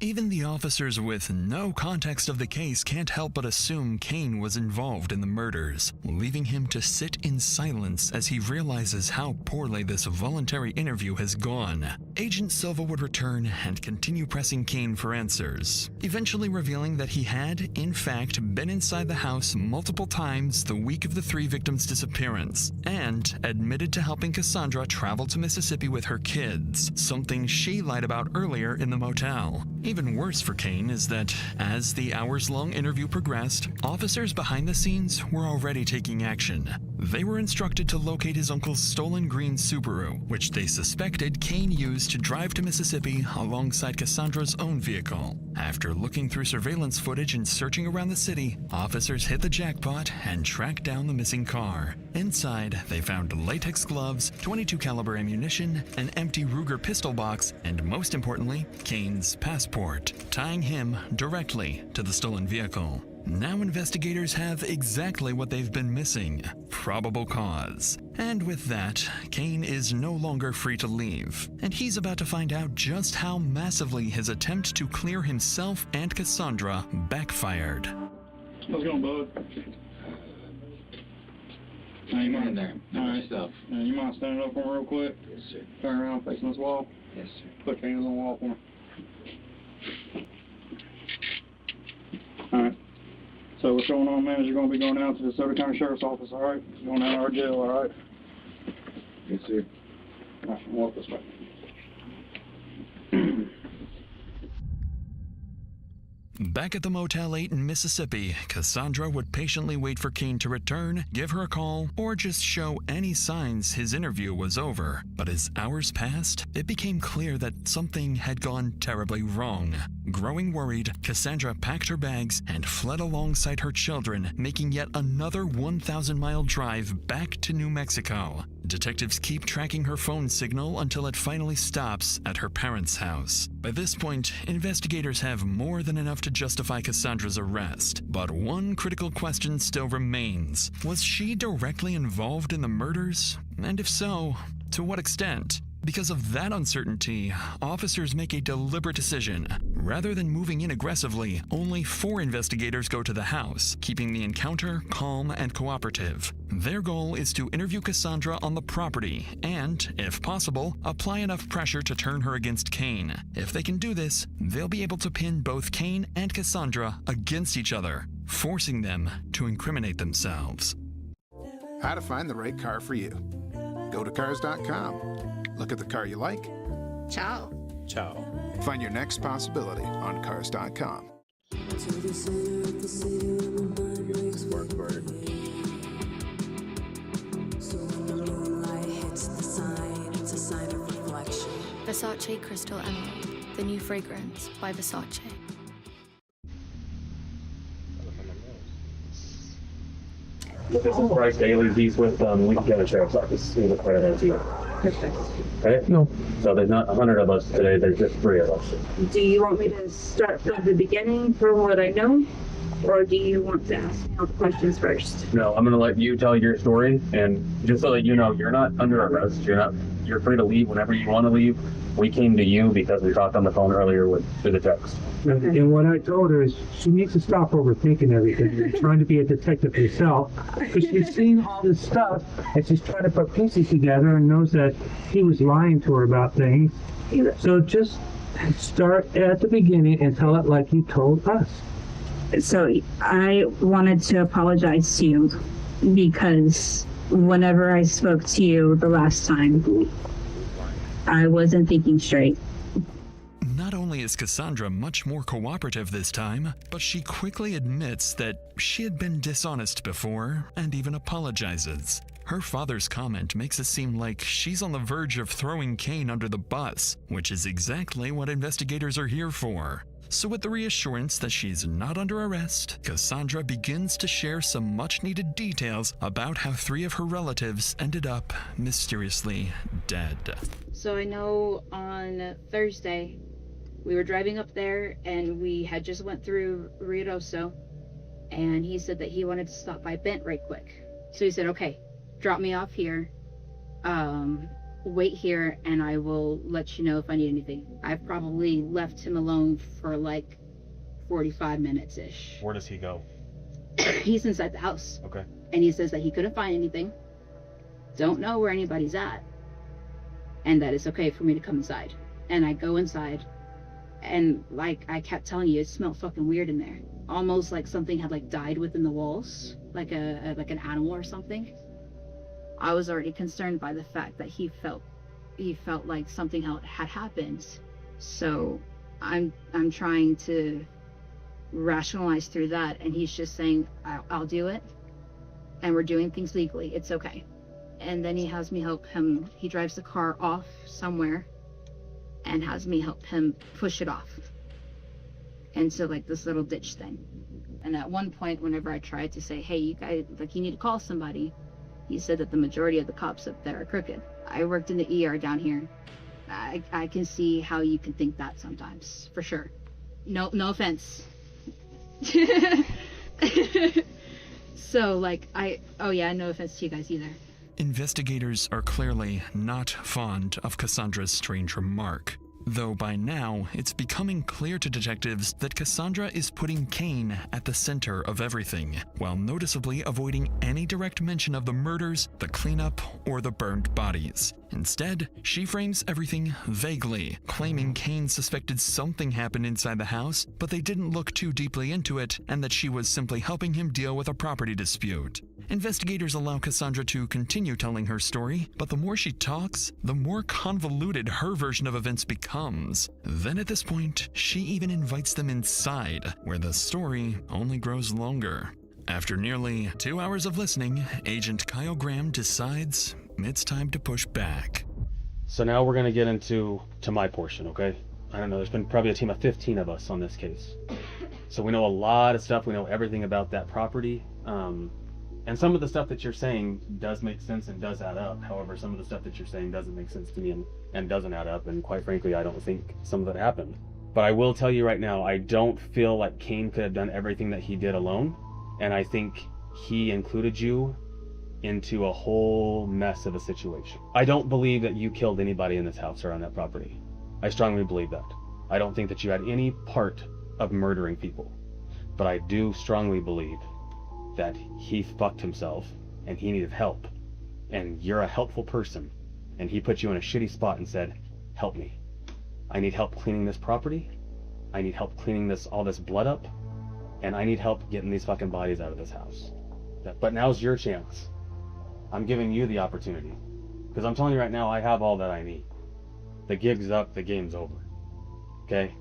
Even the officers with no context of the case can't help but assume Kane was involved in the murders, leaving him to sit in silence as he realizes how poorly this voluntary interview has gone. Agent Silva would return and continue pressing Kane for answers, eventually revealing that he had, in fact, been inside the house multiple times the week of the 3 victims' disappearance, and admitted to helping Cassandra travel to Mississippi with her kids, something she lied about earlier in the motel. Even worse for Kane is that, as the hours-long interview progressed, officers behind the scenes were already taking action. They were instructed to locate his uncle's stolen green Subaru, which they suspected Kane used to drive to Mississippi alongside Cassandra's own vehicle. After looking through surveillance footage and searching around the city, officers hit the jackpot and tracked down the missing car. Inside, they found latex gloves, .22 caliber ammunition, an empty Ruger pistol box, and most importantly, Kane's passport, tying him directly to the stolen vehicle. Now investigators have exactly what they've been missing: probable cause. And with that, Kane is no longer free to leave, and he's about to find out just how massively his attempt to clear himself and Cassandra backfired. How's it going, bud? You mind there? All right. You mind standing up for me real quick? Yes, sir. Turn around facing this wall? Yes, sir. Put your hands on the wall for me. All right. So what's going on, man, is you're going to be going out to the DeSoto County Sheriff's Office, all right? You're going out of our jail, all right? Yes, sir. All right, walk this way. Back at the Motel 8 in Mississippi, Cassandra would patiently wait for Kane to return, give her a call, or just show any signs his interview was over. But as hours passed, it became clear that something had gone terribly wrong. Growing worried, Cassandra packed her bags and fled alongside her children, making yet another 1,000-mile drive back to New Mexico. Detectives keep tracking her phone signal until it finally stops at her parents' house. By this point, investigators have more than enough to justify Cassandra's arrest. But one critical question still remains. Was she directly involved in the murders? And if so, to what extent? Because of that uncertainty, officers make a deliberate decision. Rather than moving in aggressively, only 4 investigators go to the house, keeping the encounter calm and cooperative. Their goal is to interview Cassandra on the property and, if possible, apply enough pressure to turn her against Kane. If they can do this, they'll be able to pin both Kane and Cassandra against each other, forcing them to incriminate themselves. How to find the right car for you. Go to Cars.com. Look at the car you like. Ciao. Ciao. Find your next possibility on Cars.com. So when the moonlight hits the sign, it's a sign Versace Crystal Emerald, the new fragrance by Versace. This is Bryce Daly. He's with Lincoln County Sheriff's Office. He's a part of our team. Okay? No. So there's not 100 of us today, there's just 3 of us. Do you want me to start from the beginning from what I know? Or do you want to ask me all the questions first? No, I'm going to let you tell your story, and just so that you know, you're not under arrest. You're free to leave whenever you want to leave. We came to you because we talked on the phone earlier through the text. Okay. And what I told her is she needs to stop overthinking everything. You're trying to be a detective herself because she's seen all this stuff and she's trying to put pieces together and knows that he was lying to her about things. So just start at the beginning and tell it like you told us. So I wanted to apologize to you because whenever I spoke to you the last time, I wasn't thinking straight. Not only is Cassandra much more cooperative this time, but she quickly admits that she had been dishonest before and even apologizes. Her father's comment makes it seem like she's on the verge of throwing Kane under the bus, which is exactly what investigators are here for. So with the reassurance that she's not under arrest, Cassandra begins to share some much-needed details about how 3 of her relatives ended up mysteriously dead. So I know on Thursday, we were driving up there and we had just went through Ruidoso, and he said that he wanted to stop by Bent right quick. So he said, okay, drop me off here. Wait here and I will let you know if I need anything. I've probably left him alone for like 45 minutes-ish. Where does he go? He's inside the house. Okay. And he says that he couldn't find anything, don't know where anybody's at, and that it's okay for me to come inside. And I go inside, and like I kept telling you, it smelled fucking weird in there. Almost like something had like died within the walls, like an animal or something. I was already concerned by the fact that he felt like something had happened. So I'm trying to rationalize through that, and he's just saying, I'll do it, and we're doing things legally, it's okay. And then he has me help him. He drives the car off somewhere and has me help him push it off into like this little ditch thing. And at one point, whenever I tried to say, hey, you guys, like, you need to call somebody, he said that the majority of the cops up there are crooked. I worked in the ER down here. I can see how you can think that sometimes, for sure. No offense. So, like, oh yeah, no offense to you guys either. Investigators are clearly not fond of Cassandra's strange remark. Though by now, it's becoming clear to detectives that Cassandra is putting Kane at the center of everything, while noticeably avoiding any direct mention of the murders, the cleanup, or the burned bodies. Instead, she frames everything vaguely, claiming Kane suspected something happened inside the house, but they didn't look too deeply into it, and that she was simply helping him deal with a property dispute. Investigators allow Cassandra to continue telling her story, but the more she talks, the more convoluted her version of events becomes. Then at this point, she even invites them inside, where the story only grows longer. After nearly 2 hours of listening, Agent Kyle Graham decides it's time to push back. So now we're going to get into my portion, okay? I don't know, there's been probably a team of 15 of us on this case. So we know a lot of stuff, we know everything about that property. And some of the stuff that you're saying does make sense and does add up. However, some of the stuff that you're saying doesn't make sense to me and doesn't add up. And quite frankly, I don't think some of it happened. But I will tell you right now, I don't feel like Kane could have done everything that he did alone. And I think he included you into a whole mess of a situation. I don't believe that you killed anybody in this house or on that property. I strongly believe that. I don't think that you had any part of murdering people. But I do strongly believe that he fucked himself and he needed help, and you're a helpful person, and he put you in a shitty spot and said, help me. I need help cleaning this property, I need help cleaning all this blood up, and I need help getting these fucking bodies out of this house. But now's your chance. I'm giving you the opportunity, because I'm telling you right now, I have all that I need. The gig's up, the game's over. Okay?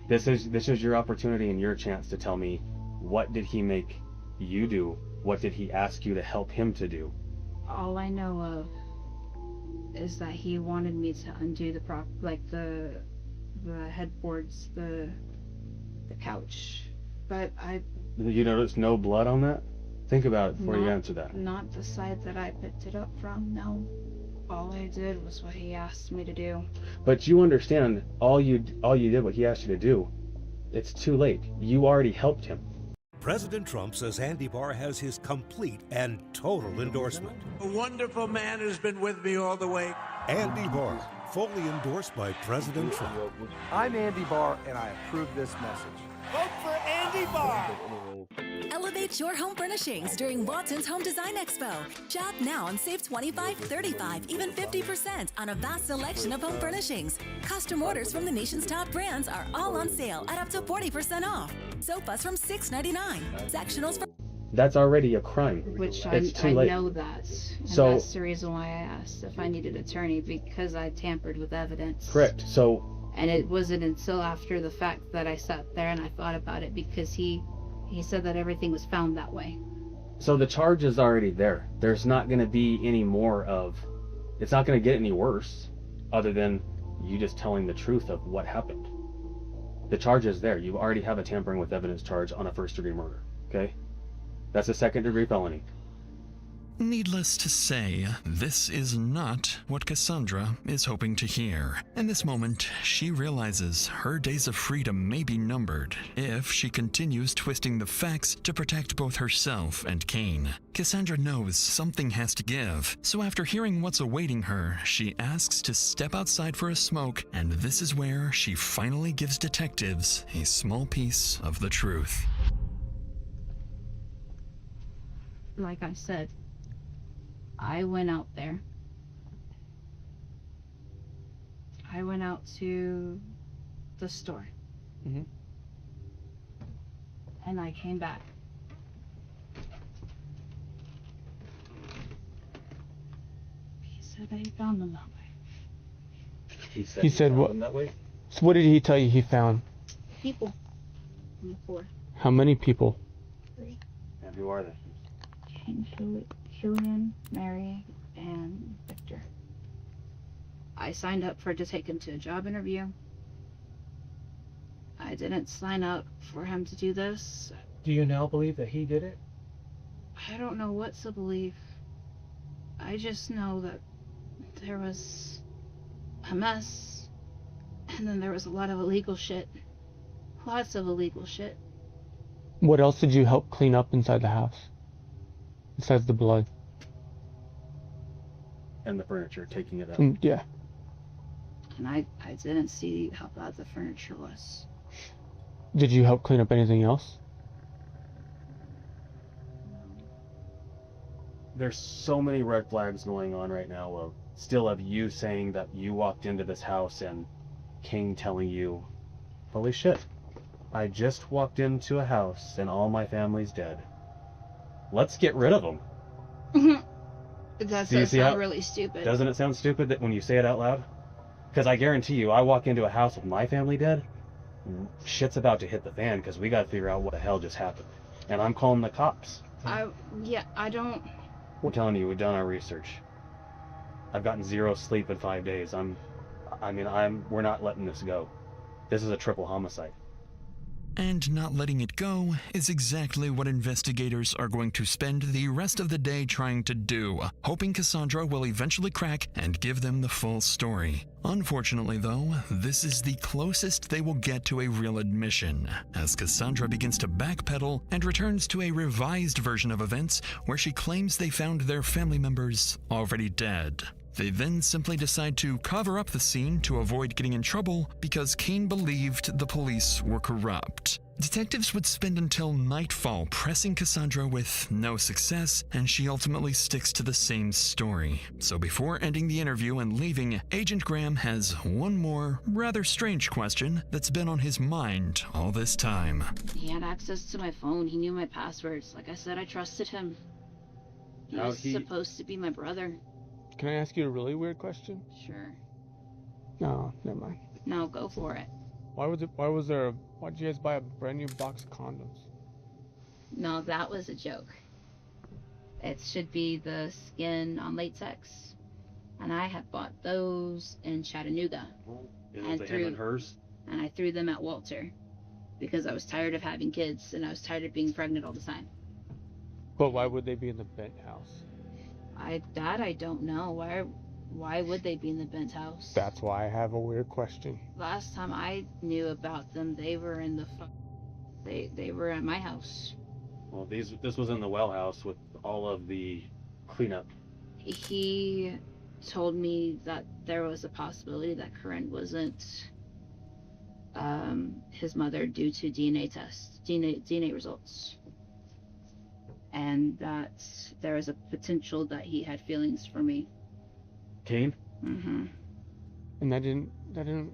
This is your opportunity and your chance to tell me, what did he make you do? What did he ask you to help him to do? All I know of is that he wanted me to undo the headboards, the couch. But You notice no blood on that? Think about it before you Not- answer that. Not the side that I picked it up from, no. All I did was what he asked me to do. But you understand, all you did what he asked you to do. It's too late. You already helped him. President Trump says Andy Barr has his complete and total endorsement. A wonderful man who's been with me all the way. Andy Barr, fully endorsed by President Trump. I'm Andy Barr, and I approve this message. Vote for Andy Barr! Elevate your home furnishings during Watson's Home Design Expo. Shop now and save 25, 35, even 50% on a vast selection of home furnishings. Custom orders from the nation's top brands are all on sale at up to 40% off. Sofas from $6.99. Sectionals for... That's already a crime. Which It's too I late. know that. And So- that's the reason why I asked if I needed an attorney, because I tampered with evidence. Correct. So And it wasn't until after the fact that I sat there and I thought about it, because he said that everything was found that way. So the charge is already there. There's not going to be any more of, it's not going to get any worse other than you just telling the truth of what happened. The charge is there. You already have a tampering with evidence charge on a first-degree murder, okay? That's a second-degree felony. Needless to say, this is not what Cassandra is hoping to hear. In this moment, she realizes her days of freedom may be numbered if she continues twisting the facts to protect both herself and Kane. Cassandra knows something has to give, so after hearing what's awaiting her, she asks to step outside for a smoke, and this is where she finally gives detectives a small piece of the truth. Like I said, I went out there. I went out to the store. And I came back. He said that he found them that way. He said what? That way? So what did he tell you he found? People on the floor. How many people? 3. And who are they? Julian, Mary, and Victor. I signed up to take him to a job interview. I didn't sign up for him to do this. Do you now believe that he did it? I don't know what to believe. I just know that there was a mess, and then there was a lot of illegal shit. Lots of illegal shit. What else did you help clean up inside the house? Besides the blood. And the furniture, taking it out. Yeah. And I didn't see how bad the furniture was. Did you help clean up anything else? There's so many red flags going on right now of you saying that you walked into this house and King telling you, holy shit, I just walked into a house and all my family's dead. Let's get rid of them. That Do you does see sound how- really stupid. Doesn't it sound stupid that when you say it out loud? Because I guarantee you, I walk into a house with my family dead, shit's about to hit the fan because we got to figure out what the hell just happened. And I'm calling the cops. I don't... We're telling you, we've done our research. I've gotten 0 sleep in 5 days. We're not letting this go. This is a triple homicide. And not letting it go is exactly what investigators are going to spend the rest of the day trying to do, hoping Cassandra will eventually crack and give them the full story. Unfortunately, though, this is the closest they will get to a real admission, as Cassandra begins to backpedal and returns to a revised version of events where she claims they found their family members already dead. They then simply decide to cover up the scene to avoid getting in trouble because Kane believed the police were corrupt. Detectives would spend until nightfall pressing Cassandra with no success, and she ultimately sticks to the same story. So before ending the interview and leaving, Agent Graham has one more rather strange question that's been on his mind all this time. He had access to my phone. He knew my passwords. Like I said, I trusted him. He was supposed to be my brother. Can I ask you a really weird question? Sure. No, never mind. No, go for it. Why'd you guys buy a brand new box of condoms? No, that was a joke. It should be the skin on latex. And I had bought those in Chattanooga. Him and hers? And I threw them at Walter because I was tired of having kids and I was tired of being pregnant all the time. But why would they be in the Bent house? I don't know. Why would they be in the Bent house? That's why I have a weird question. Last time I knew about them, they were in the they were at my house. Well, this was in the well house with all of the cleanup. He told me that there was a possibility that Corinne wasn't his mother due to DNA results, and that there was a potential that he had feelings for me. Kane? Mm-hmm. And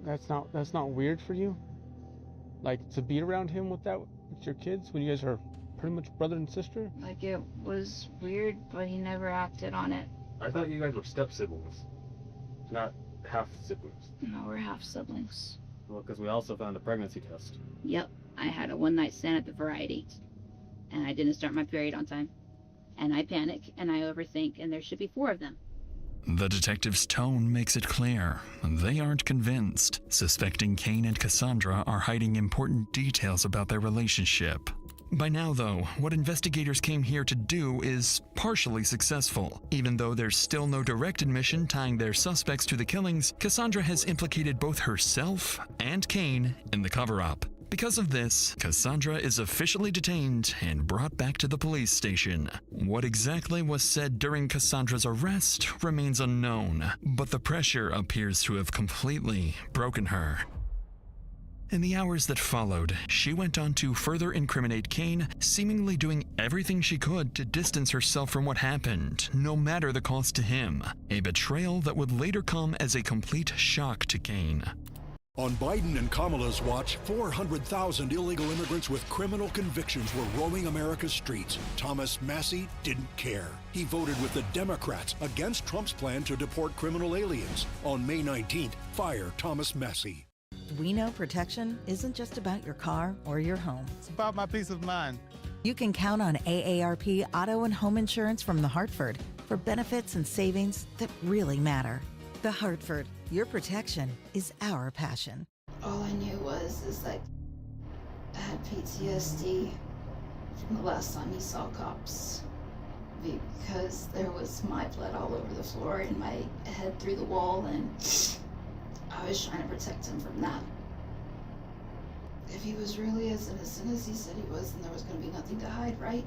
that's not weird for you? Like, to be around him with your kids when you guys are pretty much brother and sister? Like, it was weird, but he never acted on it. I thought you guys were step siblings, not half siblings. No, we're half siblings. Well, because we also found a pregnancy test. Yep, I had a one-night stand at the Variety, and I didn't start my period on time. And I panic, and I overthink, and there should be 4 of them. The detective's tone makes it clear they aren't convinced, suspecting Kane and Cassandra are hiding important details about their relationship. By now, though, what investigators came here to do is partially successful. Even though there's still no direct admission tying their suspects to the killings, Cassandra has implicated both herself and Kane in the cover-up. Because of this, Cassandra is officially detained and brought back to the police station. What exactly was said during Cassandra's arrest remains unknown, but the pressure appears to have completely broken her. In the hours that followed, she went on to further incriminate Kane, seemingly doing everything she could to distance herself from what happened, no matter the cost to him. A betrayal that would later come as a complete shock to Kane. On Biden and Kamala's watch, 400,000 illegal immigrants with criminal convictions were roaming America's streets. Thomas Massie didn't care. He voted with the Democrats against Trump's plan to deport criminal aliens. On May 19th, fire Thomas Massie. We know protection isn't just about your car or your home. It's about my peace of mind. You can count on AARP auto and home insurance from The Hartford for benefits and savings that really matter. The Hartford, your protection is our passion. All I knew is that I had PTSD from the last time he saw cops, because there was my blood all over the floor and my head through the wall, and I was trying to protect him from that. If he was really as innocent as he said he was, then there was going to be nothing to hide, right?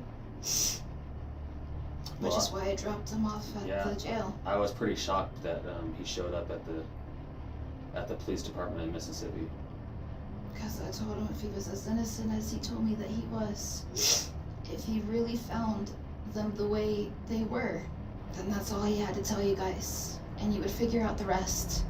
Which is why I dropped him off at the jail. I was pretty shocked that he showed up at the police department in Mississippi. Because I told him if he was as innocent as he told me that he was, if he really found them the way they were, then that's all he had to tell you guys, and you would figure out the rest.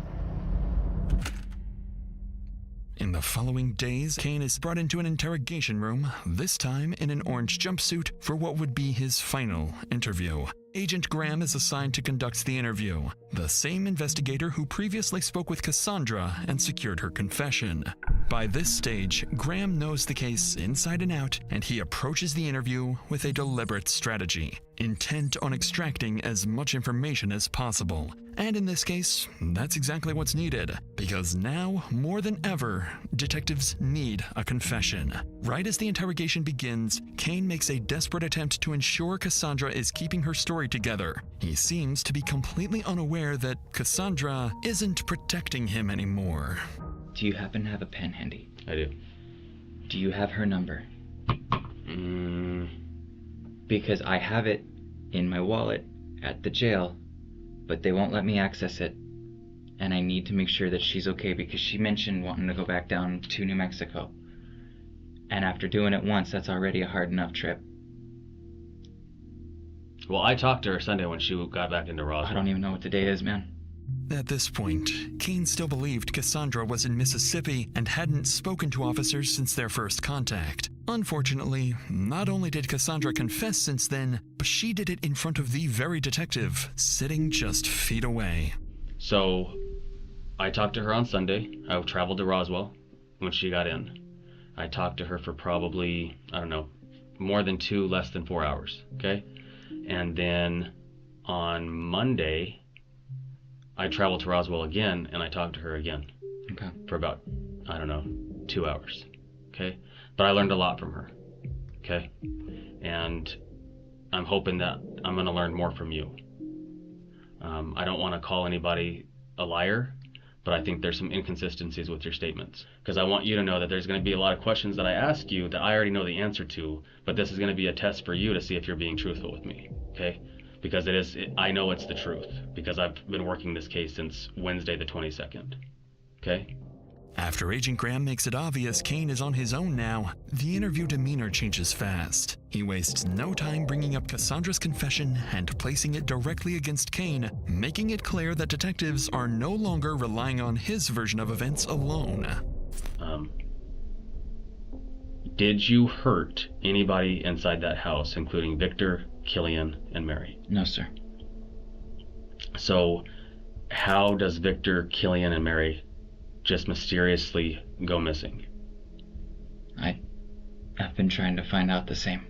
In the following days, Kane is brought into an interrogation room, this time in an orange jumpsuit, for what would be his final interview. Agent Graham is assigned to conduct the interview, the same investigator who previously spoke with Cassandra and secured her confession. By this stage, Graham knows the case inside and out, and he approaches the interview with a deliberate strategy, intent on extracting as much information as possible. And in this case, that's exactly what's needed, because now, more than ever, detectives need a confession. Right as the interrogation begins, Kane makes a desperate attempt to ensure Cassandra is keeping her story together. He seems to be completely unaware that Cassandra isn't protecting him anymore. Do you happen to have a pen handy? I do. Do you have her number? Because I have it in my wallet at the jail, but they won't let me access it. And I need to make sure that she's okay, because she mentioned wanting to go back down to New Mexico. And after doing it once, that's already a hard enough trip. Well, I talked to her Sunday when she got back into Roswell. I don't even know what the date is, man. At this point, Kane still believed Cassandra was in Mississippi and hadn't spoken to officers since their first contact. Unfortunately, not only did Cassandra confess since then, but she did it in front of the very detective, sitting just feet away. So, I talked to her on Sunday. I traveled to Roswell when she got in. I talked to her for probably, I don't know, more than 2, less than 4 hours, okay? And then on Monday, I traveled to Roswell again, and I talked to her again. Okay. For about, I don't know, 2 hours. Okay? But I learned a lot from her. Okay? And I'm hoping that I'm going to learn more from you. I don't want to call anybody a liar, but I think there's some inconsistencies with your statements. Because I want you to know that there's going to be a lot of questions that I ask you that I already know the answer to, but this is going to be a test for you to see if you're being truthful with me. Okay? Because I know it's the truth, because I've been working this case since Wednesday the 22nd. Okay? After Agent Graham makes it obvious Kane is on his own now, the interview demeanor changes fast. He wastes no time bringing up Cassandra's confession and placing it directly against Kane, making it clear that detectives are no longer relying on his version of events alone. Did you hurt anybody inside that house, including Victor, Killian, and Mary? No, sir. So, how does Victor, Killian, and Mary just mysteriously go missing? I've been trying to find out the same.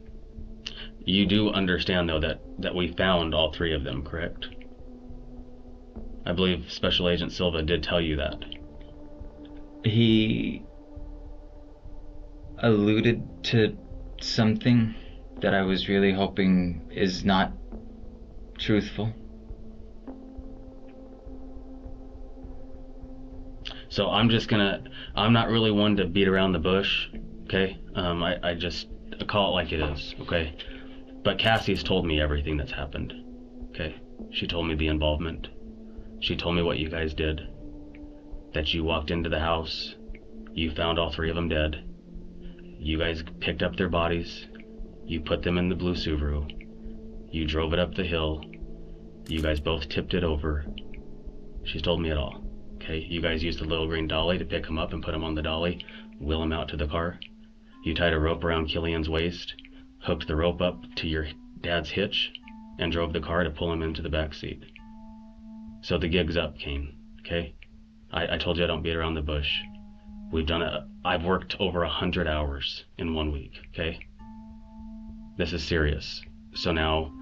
You do understand, though, that we found all 3 of them, correct? I believe Special Agent Silva did tell you that. He alluded to something that I was really hoping is not truthful. So I'm not really one to beat around the bush, okay? I just call it like it is, okay? But Cassie's told me everything that's happened, okay? She told me the involvement. She told me what you guys did. That you walked into the house, you found all 3 of them dead. You guys picked up their bodies, you put them in the blue Subaru, you drove it up the hill, you guys both tipped it over. She's told me it all. Okay, you guys used the little green dolly to pick him up and put him on the dolly, wheel him out to the car. You tied a rope around Killian's waist, hooked the rope up to your dad's hitch, and drove the car to pull him into the back seat. So the gig's up, Kane, okay? I told you I don't beat around the bush. We've done it. I've worked over 100 hours in 1 week, okay? This is serious. So now,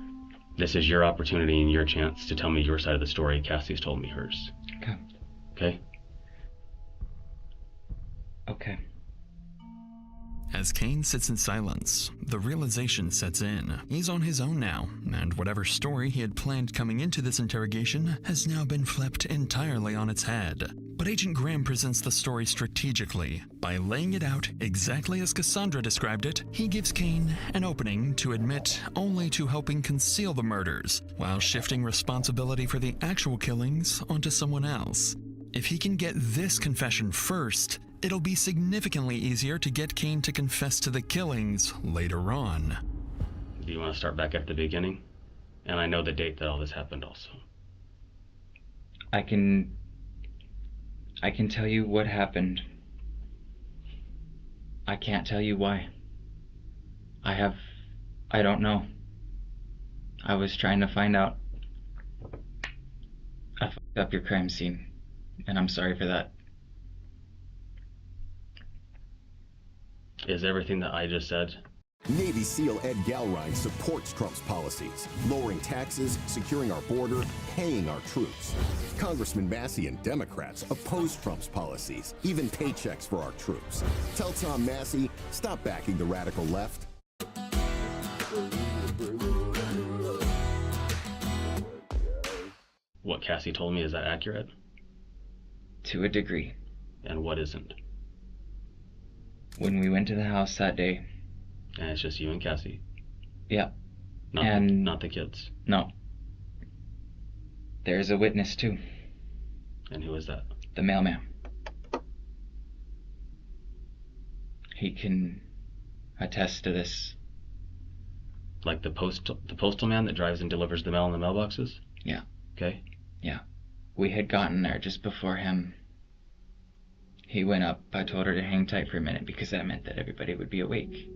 this is your opportunity and your chance to tell me your side of the story. Cassie's told me hers. Okay. Okay? Okay. As Kane sits in silence, the realization sets in. He's on his own now, and whatever story he had planned coming into this interrogation has now been flipped entirely on its head. But Agent Graham presents the story strategically. By laying it out exactly as Cassandra described it, he gives Kane an opening to admit only to helping conceal the murders, while shifting responsibility for the actual killings onto someone else. If he can get this confession first, it'll be significantly easier to get Kane to confess to the killings later on. Do you want to start back at the beginning? And I know the date that all this happened also. I can tell you what happened. I can't tell you why. I don't know. I was trying to find out. I fucked up your crime scene, and I'm sorry for that. Is everything that I just said? Navy SEAL Ed Galrine supports Trump's policies, lowering taxes, securing our border, paying our troops. Congressman Massey and Democrats oppose Trump's policies, even paychecks for our troops. Tell Tom Massey, stop backing the radical left. What Cassie told me, is that accurate? To a degree. And what isn't? When we went to the house that day. And it's just you and Cassie? Yeah. Not the kids? No. There's a witness too. And who is that? The mailman. He can attest to this. Like the postal man that drives and delivers the mail in the mailboxes? Yeah. Okay. Yeah. We had gotten there just before him. He went up. I told her to hang tight for a minute because that meant that everybody would be awake.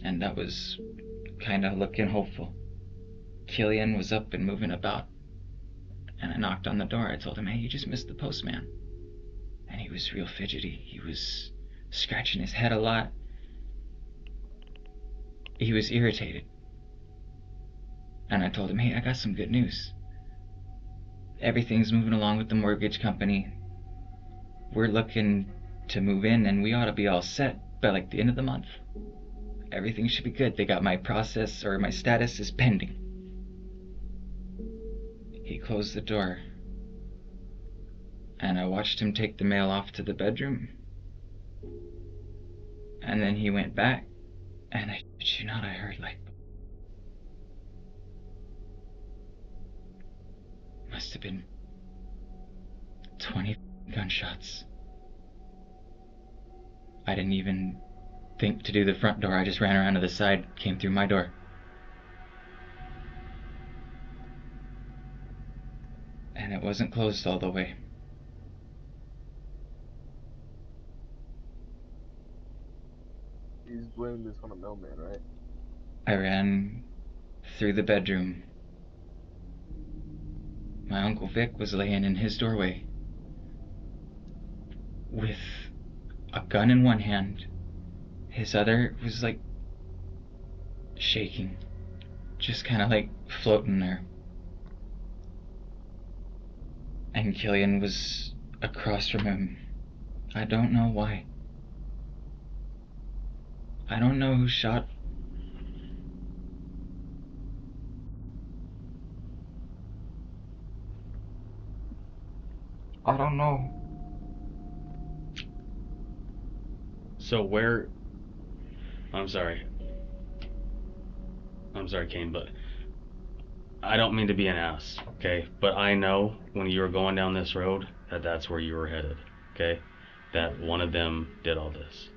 And that was kind of looking hopeful. Killian was up and moving about. And I knocked on the door. I told him, hey, you just missed the postman. And he was real fidgety. He was scratching his head a lot. He was irritated. And I told him, hey, I got some good news. everything's moving along with the mortgage company. We're looking to move in, and we ought to be all set by like the end of the month. Everything should be good. They got my process, or my status is pending. He closed the door, and I watched him take the mail off to the bedroom. And then he went back, and I heard like, must have been 20 gunshots. I didn't even think to do the front door. I just ran around to the side, came through my door. And it wasn't closed all the way. He's blaming this on a mailman, right? I ran through the bedroom. My Uncle Vic was laying in his doorway with a gun in one hand. His other was like shaking, just kind of like floating there. And Killian was across from him. I don't know why. I don't know who shot. I don't know. So where... I'm sorry, Kane, but I don't mean to be an ass, okay? But I know when you were going down this road that that's where you were headed, okay? That one of them did all this.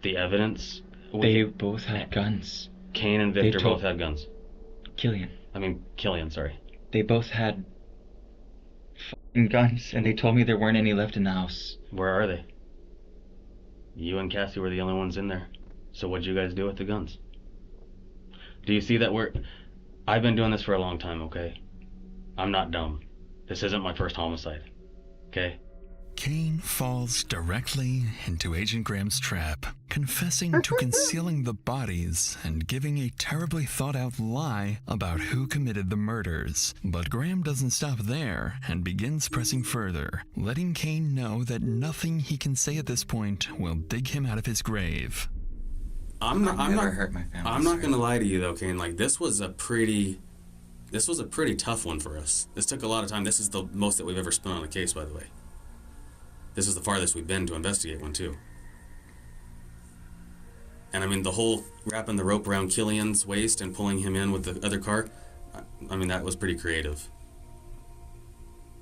The evidence... They both had guns. Kane and Victor both had guns. Killian, sorry. They both had fucking guns, and they told me there weren't any left in the house. Where are they? You and Cassie were the only ones in there. So what'd you guys do with the guns? Do you see that I've been doing this for a long time, okay? I'm not dumb. This isn't my first homicide, okay? Kane falls directly into Agent Graham's trap, confessing to concealing the bodies and giving a terribly thought-out lie about who committed the murders. But Graham doesn't stop there and begins pressing further, letting Kane know that nothing he can say at this point will dig him out of his grave. I'm not hurt my family. I'm not gonna lie to you though, Kane. Like this was a pretty tough one for us. This took a lot of time. This is the most that we've ever spent on a case, by the way. This is the farthest we've been to investigate one, too. And I mean, the whole wrapping the rope around Killian's waist and pulling him in with the other car, I mean, that was pretty creative.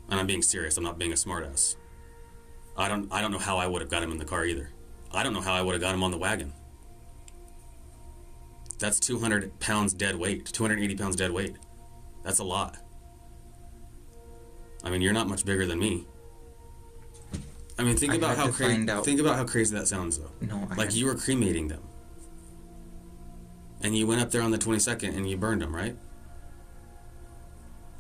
And I'm being serious. I'm not being a smartass. I don't know how I would have got him in the car either. I don't know how I would have got him on the wagon. That's 200 pounds dead weight, 280 pounds dead weight. That's a lot. I mean, you're not much bigger than me. I mean, think about how crazy that sounds, though. No, like you were cremating them, and you went up there on the 22nd and you burned them, right?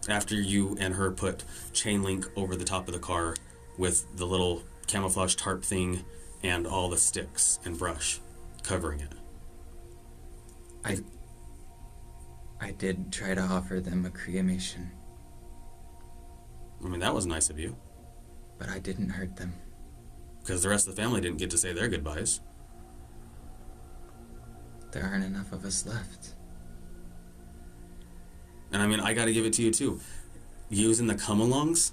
After you and her put chain link over the top of the car with the little camouflage tarp thing and all the sticks and brush covering it. I did try to offer them a cremation. I mean, that was nice of you. But I didn't hurt them. Because the rest of the family didn't get to say their goodbyes. There aren't enough of us left. And I mean, I gotta give it to you too. Using the come-alongs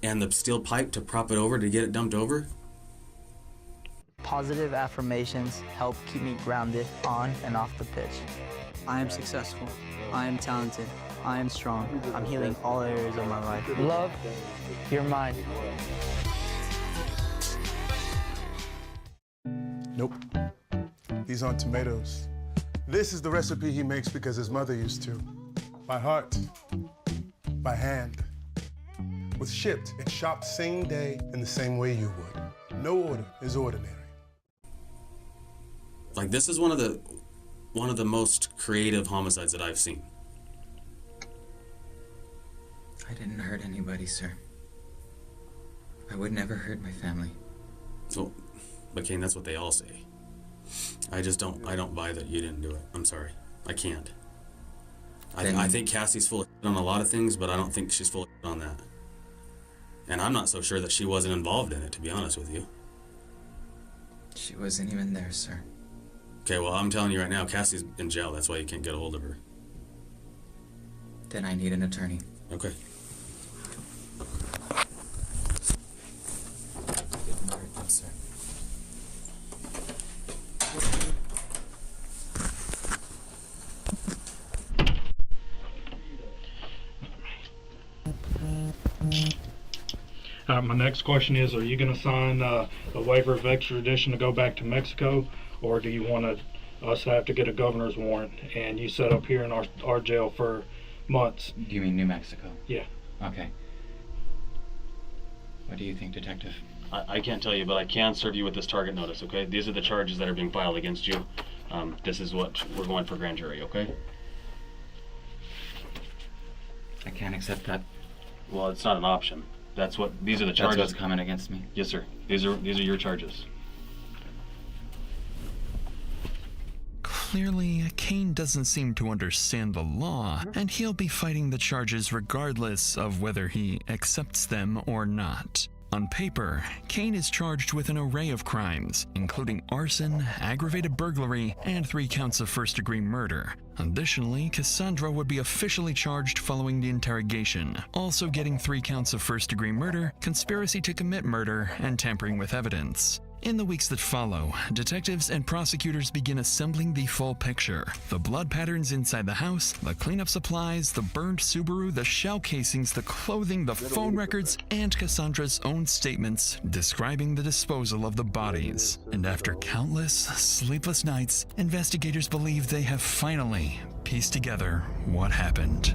and the steel pipe to prop it over to get it dumped over. Positive affirmations help keep me grounded on and off the pitch. I am successful. I am talented. I am strong. I'm healing all areas of my life. Love, you're mine. Nope. He's on tomatoes. This is the recipe he makes because his mother used to. By heart, by hand. Was shipped and shopped same day in the same way you would. No order is ordinary. Like this is one of the most creative homicides that I've seen. I didn't hurt anybody, sir. I would never hurt my family. Well, but Kane, that's what they all say. I don't buy that you didn't do it. I'm sorry. I can't. I think Cassie's full of shit on a lot of things, but I don't think she's full of shit on that. And I'm not so sure that she wasn't involved in it, to be honest with you. She wasn't even there, sir. Okay, well, I'm telling you right now, Cassie's in jail. That's why you can't get a hold of her. Then I need an attorney. Okay. Sir. My next question is, are you going to sign a waiver of extradition to go back to Mexico, or do you want us to have to get a governor's warrant and you set up here in our jail for months? Do you mean New Mexico? Yeah. Okay. What do you think, Detective? I can't tell you, but I can serve you with this target notice, okay? These are the charges that are being filed against you. This is what we're going for grand jury, okay? I can't accept that. Well, it's not an option. These are the charges. That's what's coming against me. Yes, sir. These are your charges. Clearly, Kane doesn't seem to understand the law, and he'll be fighting the charges regardless of whether he accepts them or not. On paper, Kane is charged with an array of crimes, including arson, aggravated burglary, and 3 counts of first-degree murder. Additionally, Cassandra would be officially charged following the interrogation, also getting 3 counts of first-degree murder, conspiracy to commit murder, and tampering with evidence. In the weeks that follow, detectives and prosecutors begin assembling the full picture. The blood patterns inside the house, the cleanup supplies, the burned Subaru, the shell casings, the clothing, the phone records, and Cassandra's own statements describing the disposal of the bodies. And after countless sleepless nights, investigators believe they have finally pieced together what happened.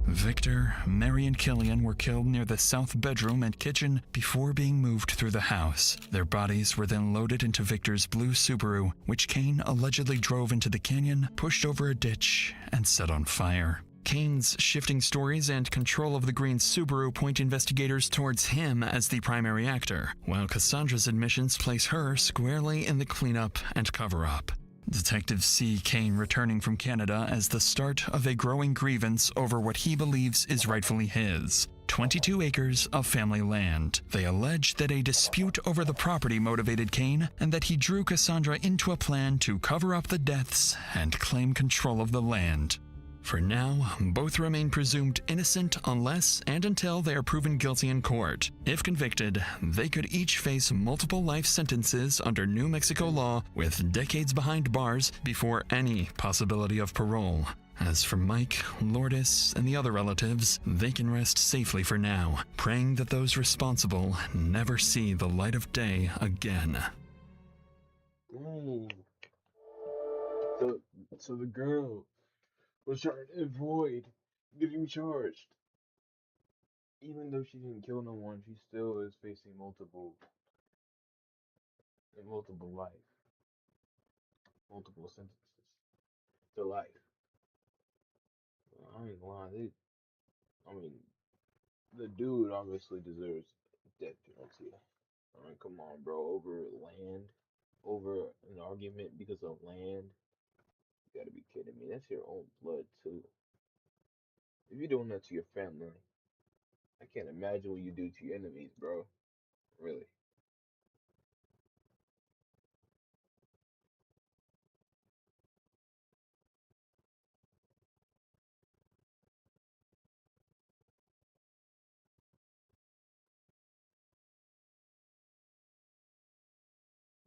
Victor, Mary, and Killian were killed near the south bedroom and kitchen before being moved through the house. Their bodies were then loaded into Victor's blue Subaru, which Kane allegedly drove into the canyon, pushed over a ditch, and set on fire. Kane's shifting stories and control of the green Subaru point investigators towards him as the primary actor, while Cassandra's admissions place her squarely in the cleanup and cover-up. Detectives see Kane returning from Canada as the start of a growing grievance over what he believes is rightfully his. 22 acres of family land. They allege that a dispute over the property motivated Kane and that he drew Cassandra into a plan to cover up the deaths and claim control of the land. For now, both remain presumed innocent unless and until they are proven guilty in court. If convicted, they could each face multiple life sentences under New Mexico law with decades behind bars before any possibility of parole. As for Mike, Lourdes, and the other relatives, they can rest safely for now, praying that those responsible never see the light of day again. So the girl was trying to avoid getting charged. Even though she didn't kill no one, she still is facing multiple life, multiple sentences to life. I ain't gonna lie, the dude obviously deserves death penalty. I mean, come on, bro, over an argument because of land. You gotta be kidding me. That's your own blood too. If you're doing that to your family, I can't imagine what you do to your enemies, bro. Really.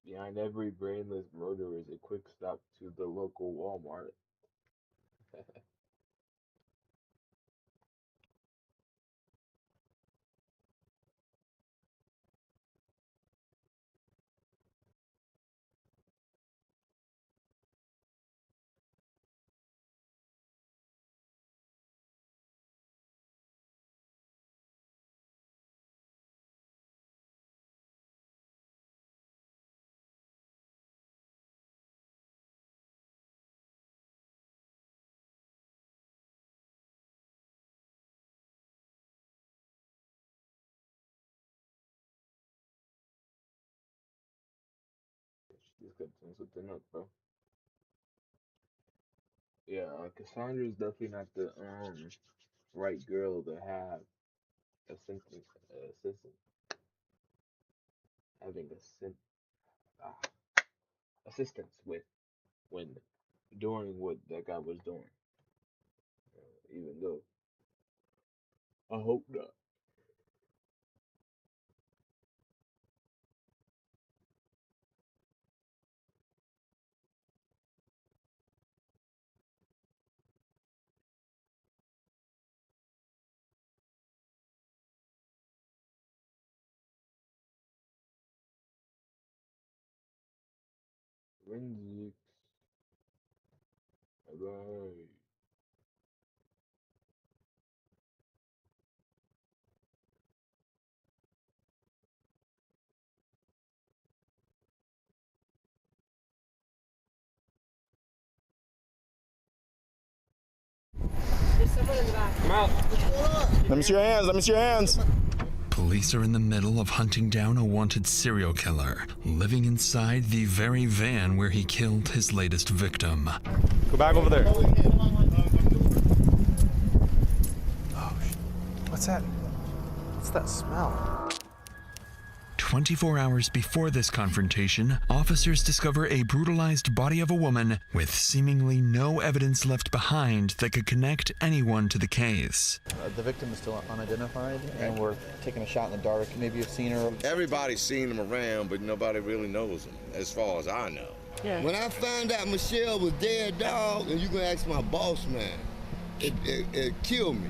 Behind every brainless murder is a quick stop to the local Walmart. She just got done with the nut, bro. Yeah, Cassandra's definitely not the right girl to have assistant having uh, assistance with when doing what that guy was doing. Even though I hope not. Forensics. Bye. There's someone in the back. Come out. Let me see your hands. Let me see your hands. Police are in the middle of hunting down a wanted serial killer, living inside the very van where he killed his latest victim. Go back over there. Oh, What's that? What's that smell? 24 hours before this confrontation, officers discover a brutalized body of a woman with seemingly no evidence left behind that could connect anyone to the case. The victim is still unidentified, and we're taking a shot in the dark. Maybe you've seen her. Everybody's seen him around, but nobody really knows him, as far as I know. Yeah. When I found out Michelle was dead, dog, and you gonna ask my boss man, it killed me.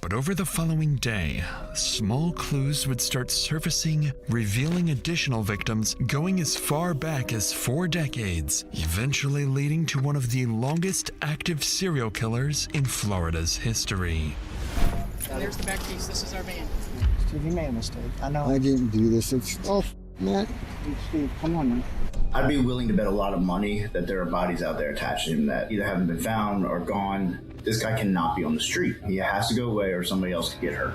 But over the following day, small clues would start surfacing, revealing additional victims going as far back as 4 decades, eventually leading to one of the longest active serial killers in Florida's history. There's the back piece. This is our van. Steve, you made a mistake. I know. I didn't do this. It's man. Steve, come on, man. I'd be willing to bet a lot of money that there are bodies out there attached to him that either haven't been found or gone. This guy cannot be on the street. He has to go away or somebody else could get hurt.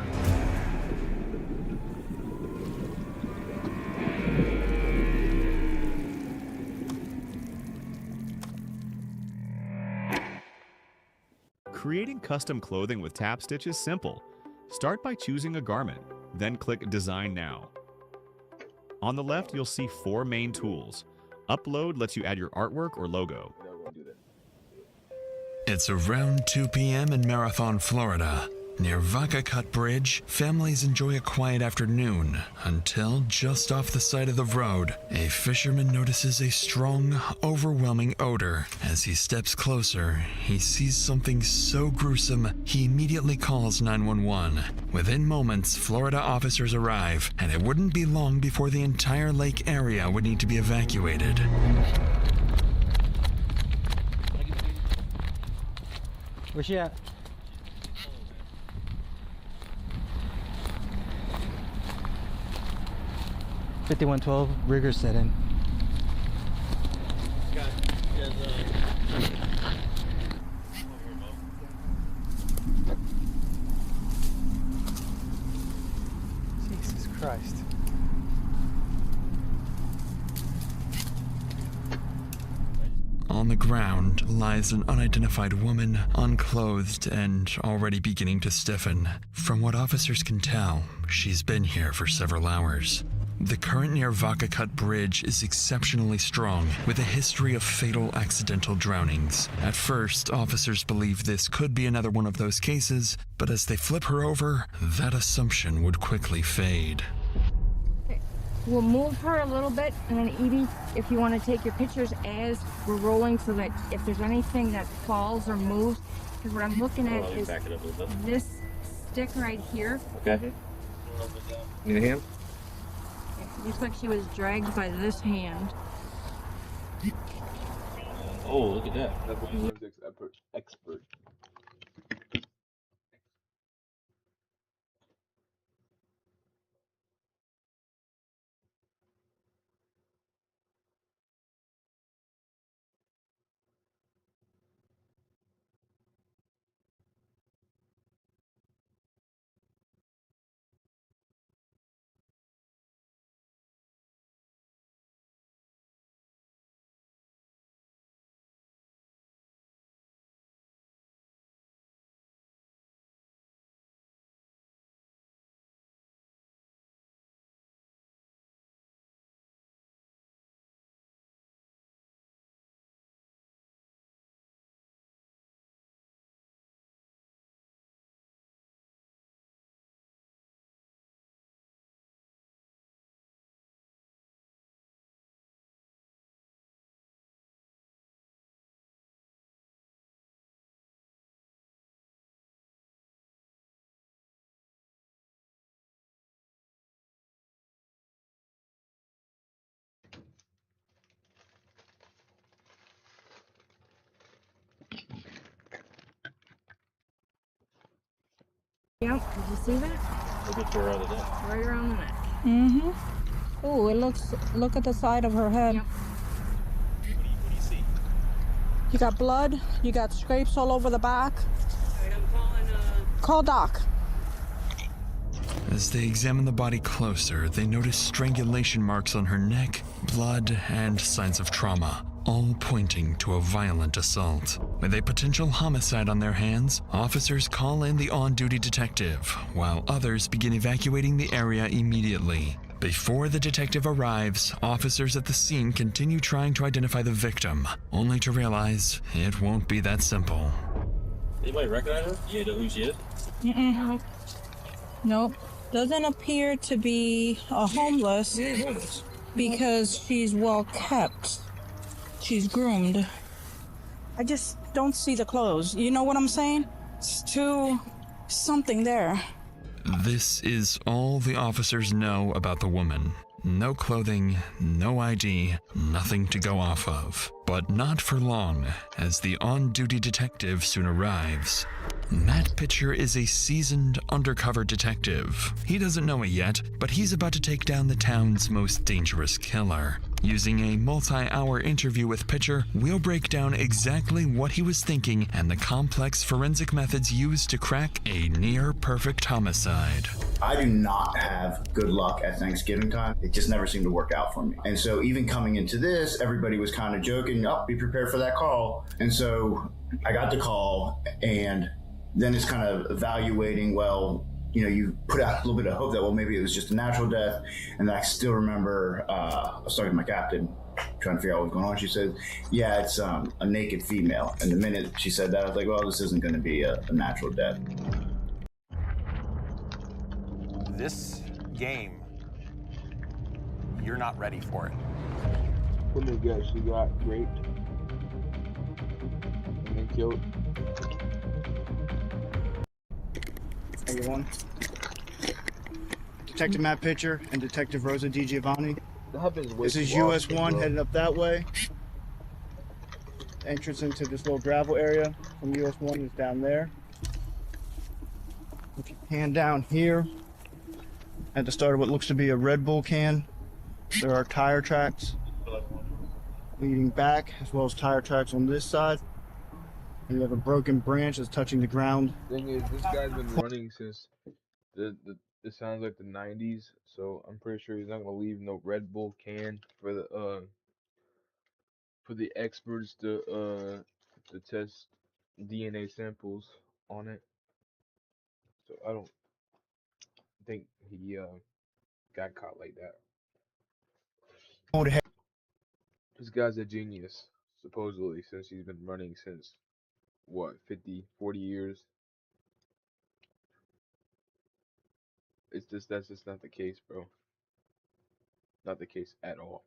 Creating custom clothing with Tap Stitch is simple. Start by choosing a garment, then click Design Now. On the left, you'll see 4 main tools. Upload lets you add your artwork or logo. It's around 2 p.m. in Marathon, Florida. Near Vaca Cut Bridge, families enjoy a quiet afternoon until, just off the side of the road, a fisherman notices a strong, overwhelming odor. As he steps closer, he sees something so gruesome, he immediately calls 911. Within moments, Florida officers arrive, and it wouldn't be long before the entire lake area would need to be evacuated. Where's she at? $5112, rigor set in. Jesus Christ. On the ground lies an unidentified woman, unclothed and already beginning to stiffen. From what officers can tell, she's been here for several hours. The current near Vaca Cut Bridge is exceptionally strong, with a history of fatal accidental drownings. At first, officers believe this could be another one of those cases, but as they flip her over, that assumption would quickly fade. We'll move her a little bit, and then Edie, if you want to take your pictures as we're rolling so that if there's anything that falls or moves, because what I'm looking at is this stick right here. Okay. Need a hand? It looks like she was dragged by this hand. Oh, look at that. That's a forensics expert. Yep, did you see that? Look at your other day. Right around the neck. Mm-hmm. Oh, look at the side of her head. Yep. What do you see? You got blood, you got scrapes all over the back. Alright, I'm calling, Call Doc. As they examine the body closer, they notice strangulation marks on her neck, blood, and signs of trauma, all pointing to a violent assault. With a potential homicide on their hands, officers call in the on-duty detective, while others begin evacuating the area immediately. Before the detective arrives, officers at the scene continue trying to identify the victim, only to realize it won't be that simple. Anybody recognize her? You know who she is? Mm-mm. Nope. Doesn't appear to be a homeless because she's well kept. She's groomed. I just don't see the clothes. You know what I'm saying? It's too something there. This is all the officers know about the woman. No clothing, no ID, nothing to go off of. But not for long, as the on-duty detective soon arrives. Matt Pitcher is a seasoned undercover detective. He doesn't know it yet, but he's about to take down the town's most dangerous killer. Using a multi-hour interview with Pitcher, we'll break down exactly what he was thinking and the complex forensic methods used to crack a near-perfect homicide. I do not have good luck at Thanksgiving time. It just never seemed to work out for me. And so even coming into this, everybody was kind of joking, oh, be prepared for that call. And so I got the call, and then it's kind of evaluating, well, you know, you put out a little bit of hope that, well, maybe it was just a natural death. And then I still remember, I was talking to my captain, trying to figure out what was going on. She said, yeah, it's a naked female. And the minute she said that, I was like, well, this isn't going to be a natural death. This game, you're not ready for it. When the guy she got raped and then killed. Everyone. Detective Matt Pitcher and Detective Rosa DiGiovanni. That happens way This is too US often, 1 bro. heading up that way. Entrance into this little gravel area from US 1 is down there. If you pan down here, at the start of what looks to be a Red Bull can, there are tire tracks leading back, as well as tire tracks on this side. And you have a broken branch that's touching the ground. Thing is, this guy's been running since it sounds like the 90s, so I'm pretty sure he's not gonna leave no Red Bull can for the experts to test DNA samples on it. So I don't think he got caught like that. This guy's a genius, supposedly, since he's been running since what, 50, 40 years. That's just not the case, bro. Not the case at all.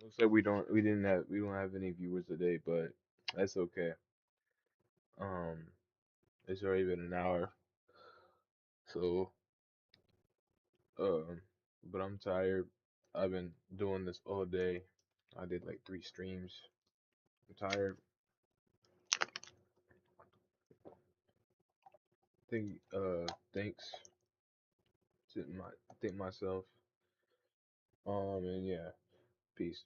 Looks like we don't have any viewers today, but that's okay. It's already been an hour. So, but I'm tired. I've been doing this all day. I did like 3 streams. I'm tired. Thanks to thank myself. And yeah, peace.